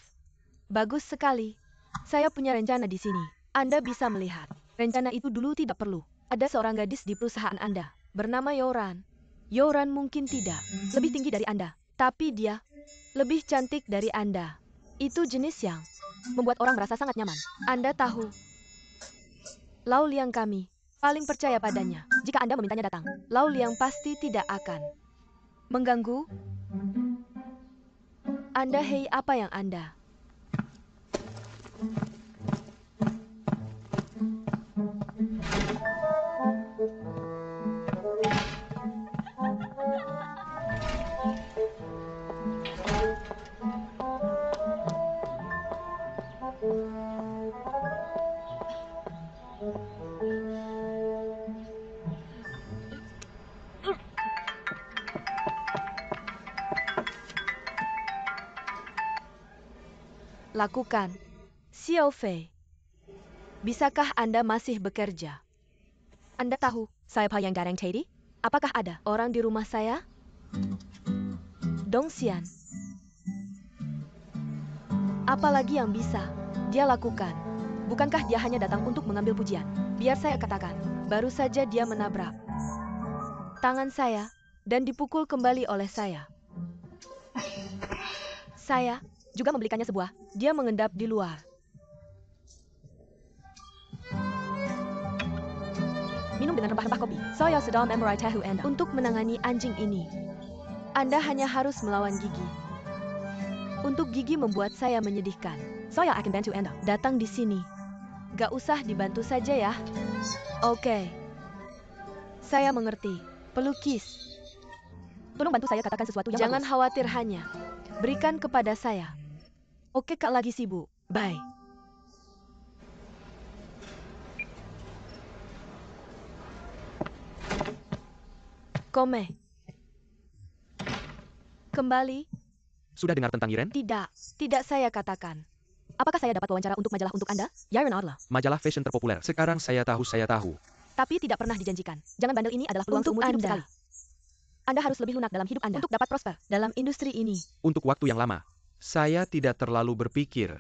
Bagus sekali. Saya punya rencana di sini. Anda bisa melihat. Rencana itu dulu tidak perlu. Ada seorang gadis di perusahaan Anda, bernama Yoran. Yoran mungkin tidak lebih tinggi dari Anda, tapi dia lebih cantik dari Anda. Itu jenis yang membuat orang merasa sangat nyaman. Anda tahu, Lau Liang kami paling percaya padanya. Jika Anda memintanya datang, Lau Liang pasti tidak akan mengganggu Anda. Hei, apa yang Anda? Lakukan. Xiao Fei, bisakah Anda masih bekerja? Anda tahu siapa yang datang tadi? Apakah ada orang di rumah saya? Dongxian. Apalagi yang bisa dia lakukan? Bukankah dia hanya datang untuk mengambil pujian? Biar saya katakan, baru saja dia menabrak tangan saya dan dipukul kembali oleh saya. Saya juga membelikannya sebuah. Dia mengendap di luar. Minum dengan rempah-rempah kopi. Saya sedang memberai tahu Anda. Untuk menangani anjing ini, Anda hanya harus melawan gigi. Untuk gigi membuat saya menyedihkan. Saya akan bantu Anda. Datang di sini. Gak usah dibantu saja ya. Oke. Saya mengerti. Pelukis. Tolong bantu saya katakan sesuatu yang Jangan bagus. Khawatir hanya. Berikan kepada saya. Oke, Kak lagi sibuk. Bye. Kome. Kembali. Sudah dengar tentang Iren? Tidak saya katakan. Apakah saya dapat wawancara untuk majalah untuk Anda? Yaron Adler. Majalah fashion terpopuler. Sekarang saya tahu. Tapi tidak pernah dijanjikan. Jangan bandel ini adalah peluang seumur hidup sekali. Anda harus lebih lunak dalam hidup Anda untuk dapat prosper dalam industri ini. Untuk waktu yang lama, saya tidak terlalu berpikir.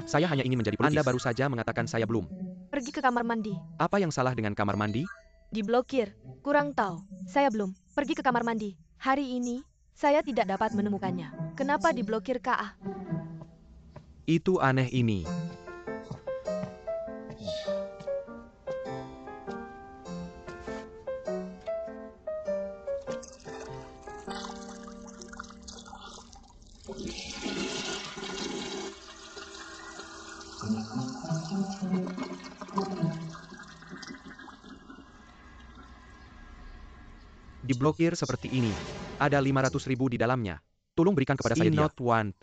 Saya hanya ingin menjadi pelukis. Anda baru saja mengatakan saya belum. Pergi ke kamar mandi. Apa yang salah dengan kamar mandi? Diblokir. Kurang tahu. Saya belum pergi ke kamar mandi. Hari ini, saya tidak dapat menemukannya. Kenapa diblokir, Kak? Itu aneh ini. Diblokir seperti ini. Ada 500.000 di dalamnya. Tolong berikan kepada saya dia. Not want.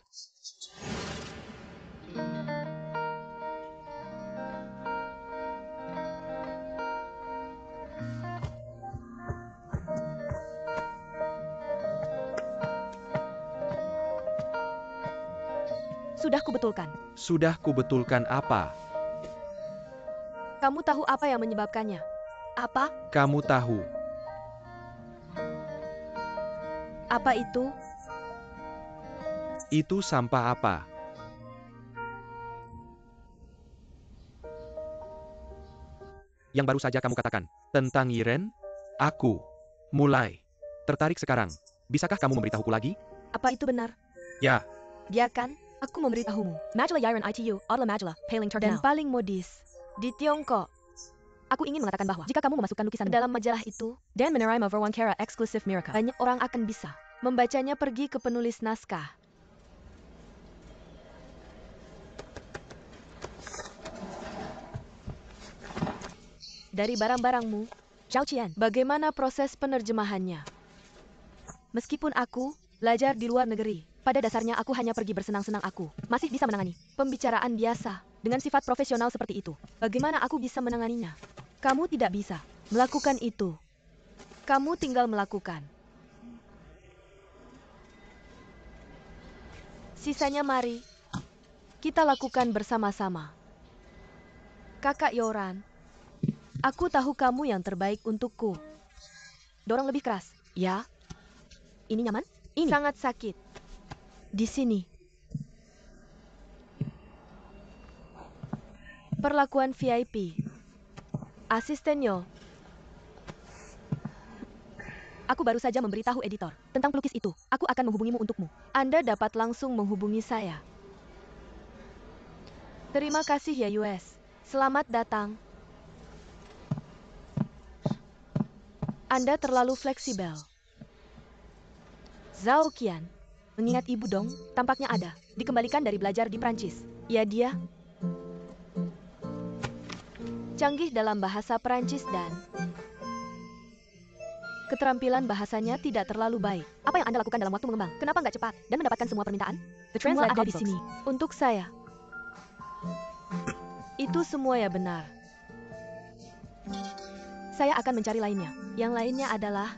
Sudah kubetulkan. Sudah kubetulkan apa? Kamu tahu apa yang menyebabkannya? Apa? Kamu tahu. Apa itu? Itu sampah apa? Yang baru saja kamu katakan. Tentang Iren? Aku mulai tertarik sekarang. Bisakah kamu memberitahuku lagi? Apa itu benar? Ya. Biarkan aku memberitahumu. Majalah Iren ITU adalah majalah paling terkenal dan paling modis di Tiongkok. Aku ingin mengatakan bahwa jika kamu memasukkan lukisan dalam majalah itu dan menerima wawancara eksklusif mereka, banyak orang akan bisa membacanya. Pergi ke penulis naskah. Dari barang-barangmu, Zhao Qian, bagaimana proses penerjemahannya? Meskipun aku belajar di luar negeri, pada dasarnya aku hanya pergi bersenang-senang. Aku masih bisa menangani pembicaraan biasa dengan sifat profesional seperti itu. Bagaimana aku bisa menanganinya? Kamu tidak bisa melakukan itu. Kamu tinggal melakukan. Sisanya mari kita lakukan bersama-sama. Kakak Yoran, aku tahu kamu yang terbaik untukku. Dorong lebih keras. Ya. Ini nyaman? Ini sangat sakit. Di sini. Perlakuan VIP. Asistennya. Aku baru saja memberitahu editor tentang pelukis itu. Aku akan menghubungimu untukmu. Anda dapat langsung menghubungi saya. Terima kasih ya US. Selamat datang. Anda terlalu fleksibel. Zhao Qian. Mengingat ibu dong, tampaknya ada. Dikembalikan dari belajar di Prancis. Ya dia. Canggih dalam bahasa Perancis dan keterampilan bahasanya tidak terlalu baik. Apa yang Anda lakukan dalam waktu mengembang? Kenapa nggak cepat dan mendapatkan semua permintaan? Semua ada di sini. Untuk saya. Itu semua ya benar. Saya akan mencari lainnya. Yang lainnya adalah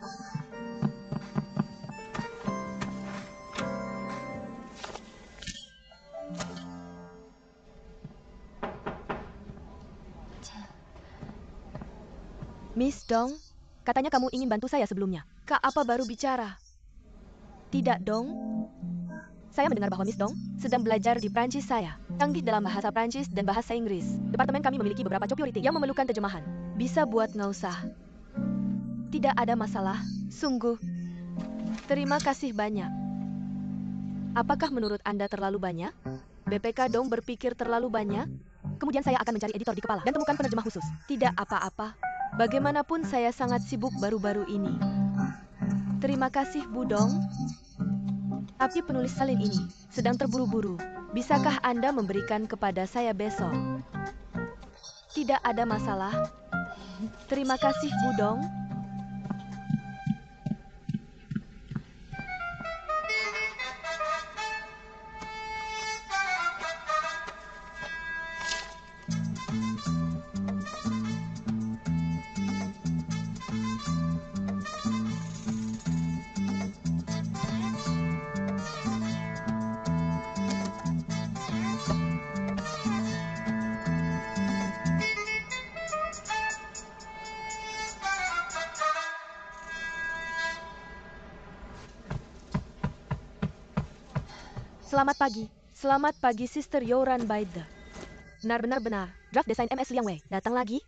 Miss Dong, katanya kamu ingin bantu saya sebelumnya. Kak, apa baru bicara? Tidak dong. Saya mendengar bahwa Miss Dong sedang belajar di Prancis saya. Canggih dalam bahasa Prancis dan bahasa Inggris. Departemen kami memiliki beberapa copy writing yang memerlukan terjemahan. Bisa buat nggak usah. Tidak ada masalah. Sungguh. Terima kasih banyak. Apakah menurut Anda terlalu banyak? BPK Dong berpikir terlalu banyak? Kemudian saya akan mencari editor di kepala dan temukan penerjemah khusus. Tidak apa-apa. Bagaimanapun saya sangat sibuk baru-baru ini. Terima kasih Bu Dong. Tapi penulis salin ini sedang terburu-buru. Bisakah Anda memberikan kepada saya besok? Tidak ada masalah. Terima kasih Bu Dong. Selamat pagi. Selamat pagi, Sister Yoran Baide. Benar. Draft desain MS Liang Wei. Datang lagi?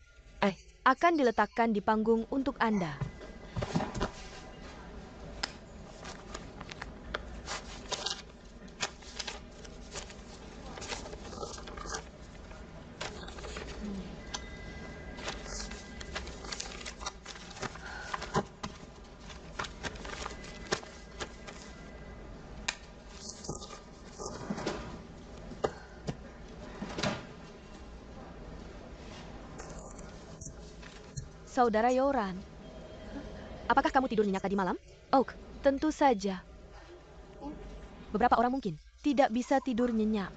Akan diletakkan di panggung untuk Anda. Saudara Yoran, apakah kamu tidur nyenyak tadi malam? Oak, tentu saja. Beberapa orang mungkin tidak bisa tidur nyenyak.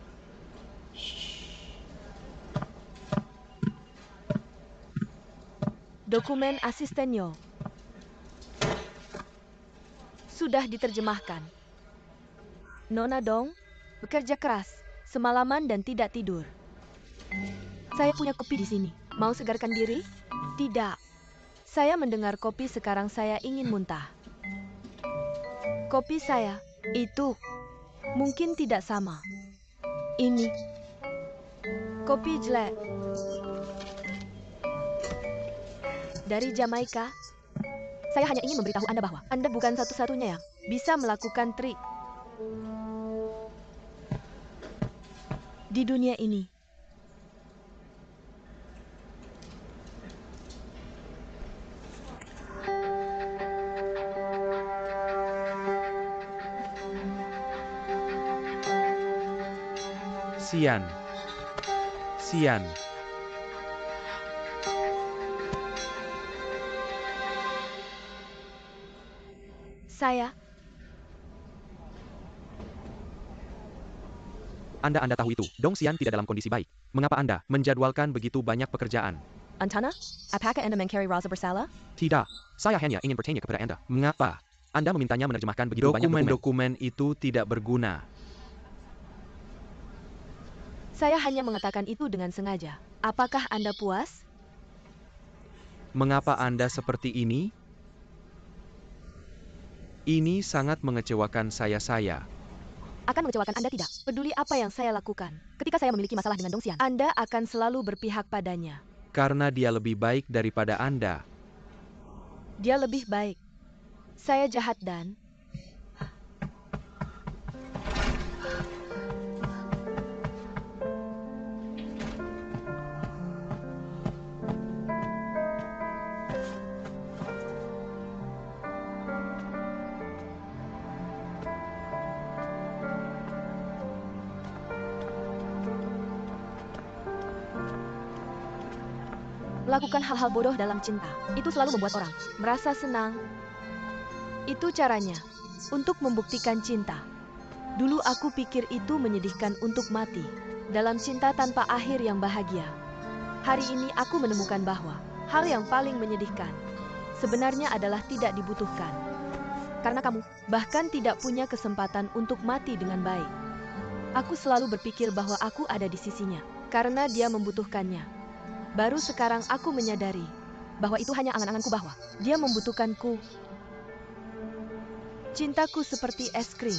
Dokumen asisten Yo sudah diterjemahkan. Nona Dong bekerja keras semalaman dan tidak tidur. Saya punya kopi di sini. Mau segarkan diri? Tidak. Saya mendengar kopi sekarang saya ingin muntah. Kopi saya itu mungkin tidak sama. Ini kopi jelek dari Jamaika. Saya hanya ingin memberitahu Anda bahwa Anda bukan satu-satunya yang bisa melakukan trik di dunia ini. Sian. Anda tahu itu, Dong Xian tidak dalam kondisi baik. Mengapa Anda menjadwalkan begitu banyak pekerjaan? Antana, apakah Anda mencari rasa bersalah? Tidak, saya hanya ingin bertanya kepada Anda. Mengapa Anda memintanya menerjemahkan begitu banyak dokumen itu tidak berguna? Saya hanya mengatakan itu dengan sengaja. Apakah Anda puas? Mengapa Anda seperti ini? Ini sangat mengecewakan saya. Akan mengecewakan Anda tidak? Peduli apa yang saya lakukan. Ketika saya memiliki masalah dengan Dong Xian, Anda akan selalu berpihak padanya. Karena dia lebih baik daripada Anda. Dia lebih baik. Saya jahat dan... Melakukan hal-hal bodoh dalam cinta, itu selalu membuat orang merasa senang. Itu caranya untuk membuktikan cinta. Dulu aku pikir itu menyedihkan untuk mati dalam cinta tanpa akhir yang bahagia. Hari ini aku menemukan bahwa hal yang paling menyedihkan sebenarnya adalah tidak dibutuhkan. Karena kamu bahkan tidak punya kesempatan untuk mati dengan baik. Aku selalu berpikir bahwa aku ada di sisinya karena dia membutuhkannya. Baru sekarang aku menyadari bahwa itu hanya angan-anganku bahwa dia membutuhkanku. Cintaku seperti es krim.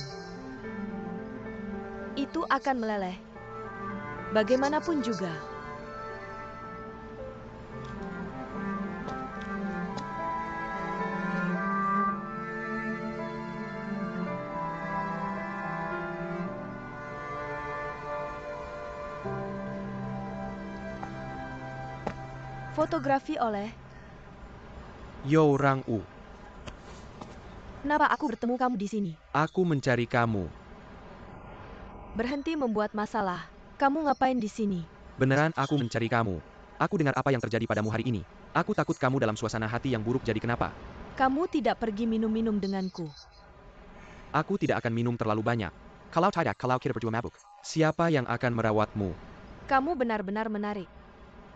Itu akan meleleh. Bagaimanapun juga. Fotografi oleh Yo Rang U. Kenapa aku bertemu kamu di sini? Aku mencari kamu. Berhenti membuat masalah. Kamu ngapain di sini? Beneran aku mencari kamu. Aku dengar apa yang terjadi padamu hari ini. Aku takut kamu dalam suasana hati yang buruk, jadi kenapa? Kamu tidak pergi minum-minum denganku. Aku tidak akan minum terlalu banyak. Kalau tidak, kalau kita berdua mabuk, siapa yang akan merawatmu? Kamu benar-benar menarik.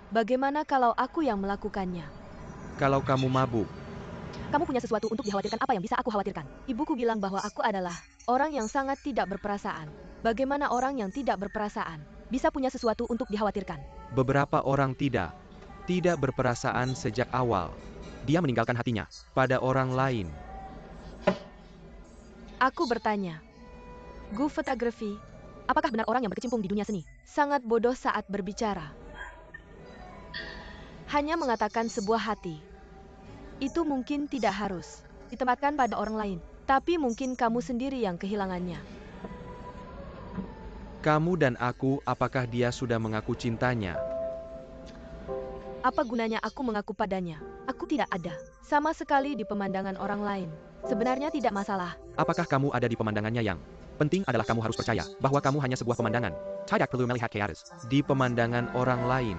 Bagaimana kalau aku yang melakukannya? Kalau kamu mabuk, Kamu punya sesuatu untuk dikhawatirkan. Apa yang bisa aku khawatirkan? Ibuku bilang bahwa aku adalah orang yang sangat tidak berperasaan. Bagaimana orang yang tidak berperasaan bisa punya sesuatu untuk dikhawatirkan? beberapa orang tidak berperasaan sejak awal. Dia meninggalkan hatinya pada orang lain. Aku bertanya, Gu fotografi, apakah benar orang yang berkecimpung di dunia seni sangat bodoh saat berbicara? Hanya mengatakan sebuah hati. Itu mungkin tidak harus ditempatkan pada orang lain, tapi mungkin kamu sendiri yang kehilangannya. Kamu dan aku, apakah dia sudah mengaku cintanya? Apa gunanya aku mengaku padanya? Aku tidak ada sama sekali di pemandangan orang lain. Sebenarnya tidak masalah. Apakah kamu ada di pemandangannya? Yang penting adalah kamu harus percaya bahwa kamu hanya sebuah pemandangan. Tidak perlu melihat ke atas di pemandangan orang lain.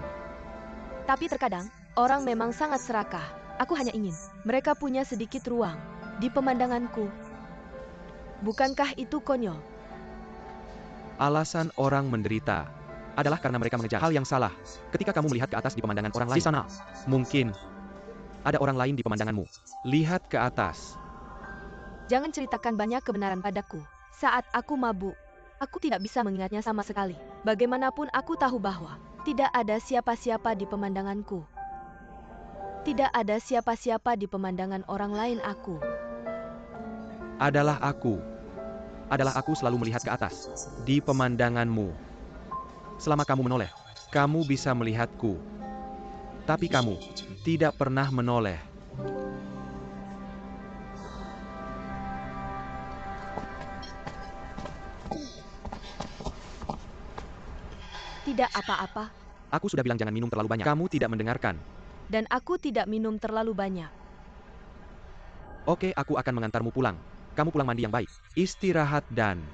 Tapi terkadang, orang memang sangat serakah. Aku hanya ingin mereka punya sedikit ruang di pemandanganku. Bukankah itu konyol? Alasan orang menderita adalah karena mereka mengejar hal yang salah. Ketika kamu melihat ke atas di pemandangan orang lain, di sana mungkin ada orang lain di pemandanganmu. Lihat ke atas. Jangan ceritakan banyak kebenaran padaku. Saat aku mabuk, aku tidak bisa mengingatnya sama sekali. Bagaimanapun aku tahu bahwa tidak ada siapa-siapa di pemandanganku. Tidak ada siapa-siapa di pemandangan orang lain aku. Adalah aku selalu melihat ke atas di pemandanganmu. Selama kamu menoleh, kamu bisa melihatku. Tapi kamu tidak pernah menoleh. Tidak apa-apa, Aku sudah bilang jangan minum terlalu banyak. Kamu tidak mendengarkan. dan aku tidak minum terlalu banyak. Oke, aku akan mengantarmu pulang. Kamu pulang mandi yang baik. Istirahat dan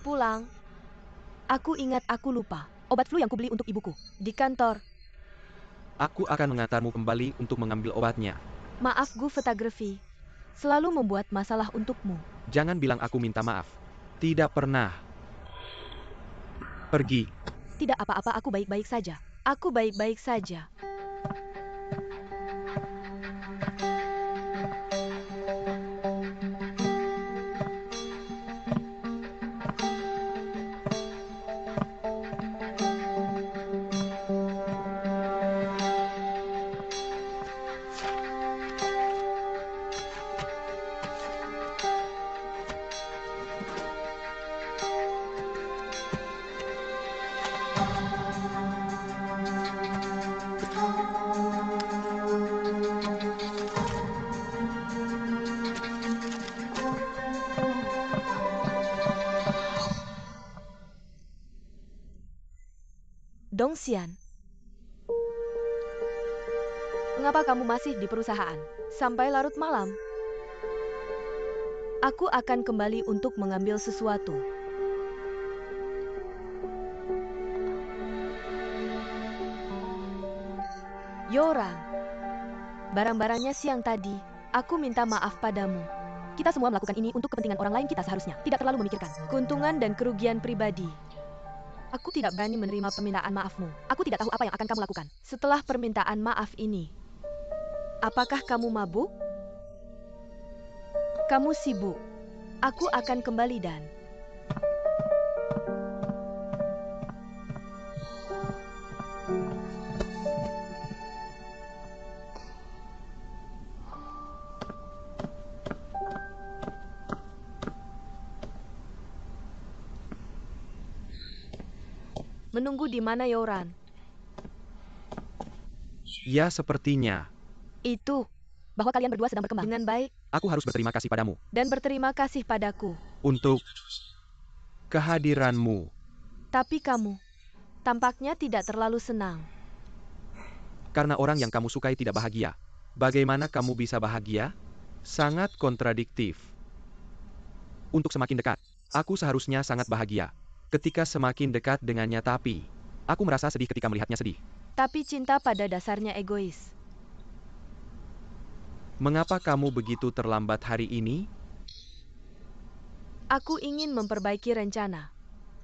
Pulang. Aku ingat aku lupa. Obat flu yang kubeli untuk ibuku di kantor. aku akan mengantarmu kembali untuk mengambil obatnya. Maaf Gu fotografi. Selalu membuat masalah untukmu. Jangan bilang aku minta maaf. Tidak pernah. Pergi. Tidak apa-apa, aku baik-baik saja. Aku baik-baik saja. Dongxian, mengapa kamu masih di perusahaan sampai larut malam? Aku akan kembali untuk mengambil sesuatu. Yoran, barang-barangnya siang tadi, aku minta maaf padamu. Kita semua melakukan ini untuk kepentingan orang lain, kita seharusnya tidak terlalu memikirkan keuntungan dan kerugian pribadi. Aku tidak berani menerima permintaan maafmu. Aku tidak tahu apa yang akan kamu lakukan setelah permintaan maaf ini. Apakah kamu mabuk? Kamu sibuk. Aku akan kembali dan Menunggu di mana, Yoran? Ya, sepertinya. Itu, bahwa kalian berdua sedang berkembang dengan baik Aku harus berterima kasih padamu dan berterima kasih padaku. untuk kehadiranmu. Tapi kamu tampaknya tidak terlalu senang. Karena orang yang kamu sukai tidak bahagia. Bagaimana kamu bisa bahagia? Sangat kontradiktif. Untuk semakin dekat, aku seharusnya sangat bahagia. Ketika semakin dekat dengannya tapi, aku merasa sedih ketika melihatnya sedih. Tapi cinta pada dasarnya egois. Mengapa kamu begitu terlambat hari ini? Aku ingin memperbaiki rencana.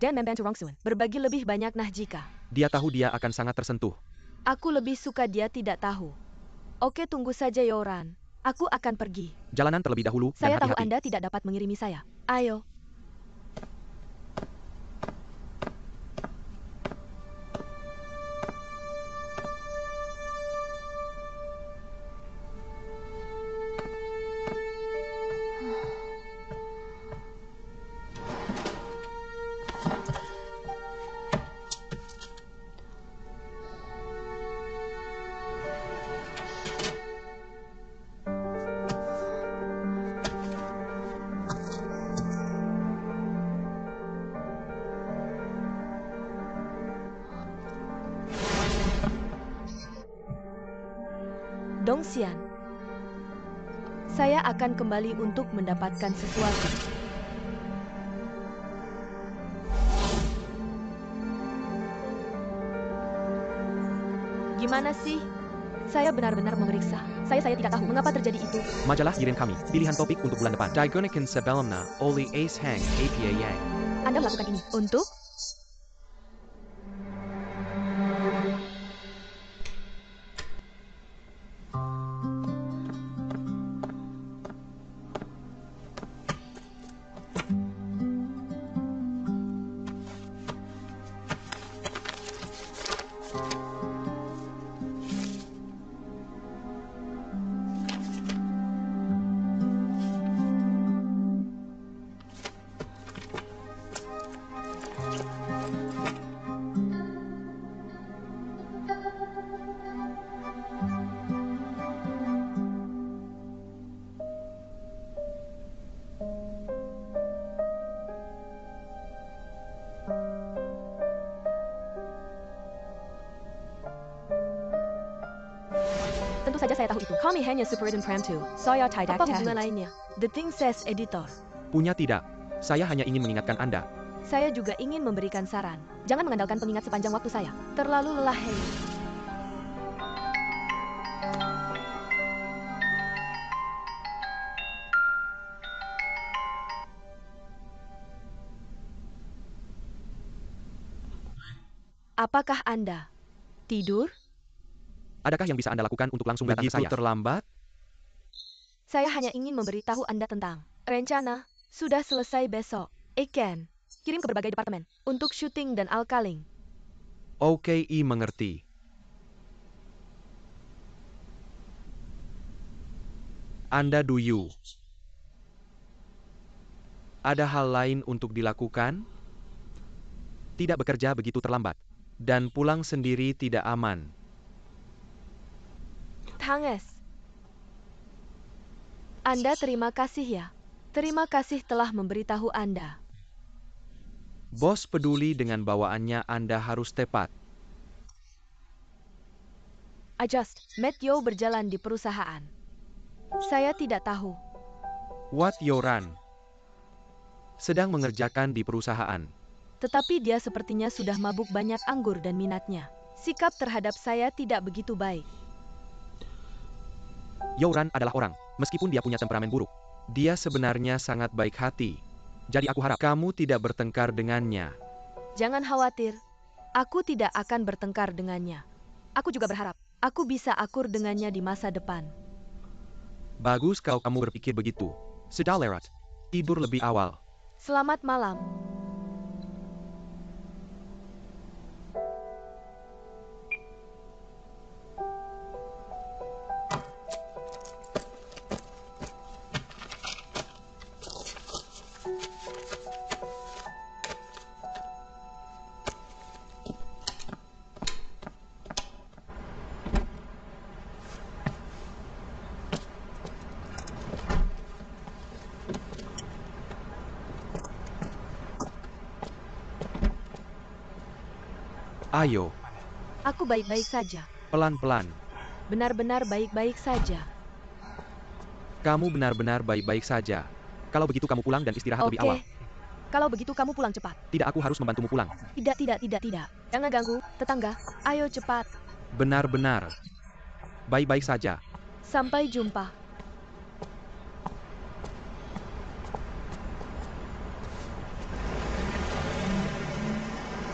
Dan membantu Rongsun berbagi lebih banyak jika. Dia tahu dia akan sangat tersentuh. Aku lebih suka dia tidak tahu. Oke, tunggu saja, Yoran. Aku akan pergi. Jalanan terlebih dahulu dan Saya tahu hati-hati. Anda tidak dapat mengirimi saya. Ayo. Dongxian. Saya akan kembali untuk mendapatkan sesuatu. Gimana sih? Saya benar-benar memeriksa. Saya tidak tahu mengapa terjadi itu. Majalah kirim kami pilihan topik untuk bulan depan. Digonican Sebelumna, Oli Ace Hang, APA Yang. Anda melakukan ini untuk? Tentu saja saya tahu itu. Kami hanya super impromptu. Saya tidak tahu. Apa hubungan lainnya? The thing says editor. Punya tidak. Saya hanya ingin mengingatkan Anda. Saya juga ingin memberikan saran. Jangan mengandalkan pengingat sepanjang waktu saya. Terlalu lelah, Hei. Apakah Anda tidur? Adakah yang bisa Anda lakukan untuk langsung datang ke saya? Terlambat? Saya hanya ingin memberitahu Anda tentang rencana. Sudah selesai besok. Iken, kirim ke berbagai departemen untuk syuting dan alkaling. Oke, mengerti. Anda Duyu. Ada hal lain untuk dilakukan? Tidak bekerja begitu terlambat. Dan pulang sendiri tidak aman. Tanges. Anda terima kasih ya. Terima kasih telah memberitahu Anda. Bos peduli dengan bawaannya Anda harus tepat. I just met Yo berjalan di perusahaan. Saya tidak tahu. What Yoran? Sedang mengerjakan di perusahaan. Tetapi dia sepertinya sudah mabuk banyak anggur dan minatnya. Sikap terhadap saya tidak begitu baik. Yoran adalah orang, meskipun dia punya temperamen buruk. Dia sebenarnya sangat baik hati. Jadi aku harap kamu tidak bertengkar dengannya. Jangan khawatir. Aku tidak akan bertengkar dengannya. Aku juga berharap aku bisa akur dengannya di masa depan. Bagus kalau kamu berpikir begitu. Sudah lewat. Tidur lebih awal. Selamat malam. Ayo, Aku baik-baik saja. pelan-pelan. Benar-benar baik-baik saja. Kamu benar-benar baik-baik saja. Kalau begitu kamu pulang dan istirahat lebih awal. Oke. Kalau begitu kamu pulang cepat. Tidak, aku harus membantumu pulang. Tidak. Jangan ganggu, tetangga. Ayo cepat. Benar-benar. Baik-baik saja. Sampai jumpa.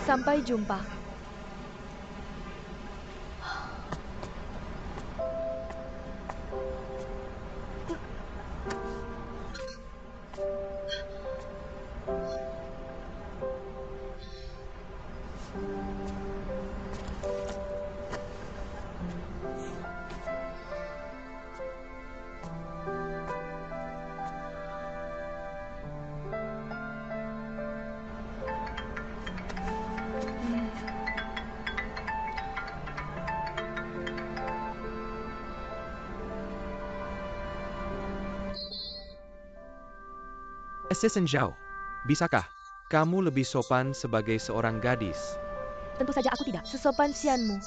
Sampai jumpa. Assistant Zhao, bisakah kamu lebih sopan sebagai seorang gadis? Tentu saja aku tidak sesopan Xianmu.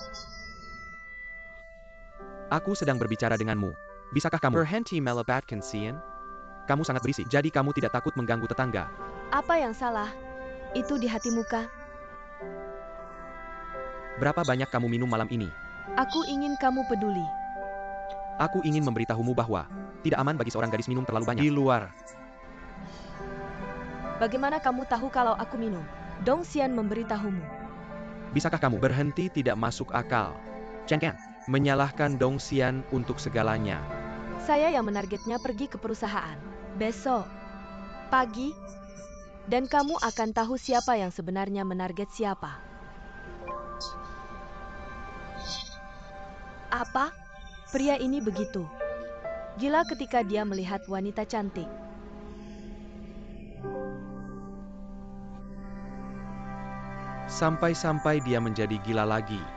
Aku sedang berbicara denganmu. Bisakah kamu berhenti melebatkan Xian? Kamu sangat berisik, jadi kamu tidak takut mengganggu tetangga. Apa yang salah? Itu di hatimu kah? Berapa banyak kamu minum malam ini? Aku ingin kamu peduli. Aku ingin memberitahumu bahwa tidak aman bagi seorang gadis minum terlalu banyak. Di luar, Bagaimana kamu tahu kalau aku minum? Dong Xian memberitahumu. bisakah kamu berhenti? Tidak masuk akal. Chen Ken menyalahkan Dong Xian untuk segalanya. Saya yang menargetnya pergi ke perusahaan. Besok pagi. Dan kamu akan tahu siapa yang sebenarnya menarget siapa. Apa? Pria ini begitu gila ketika dia melihat wanita cantik. Sampai-sampai dia menjadi gila lagi.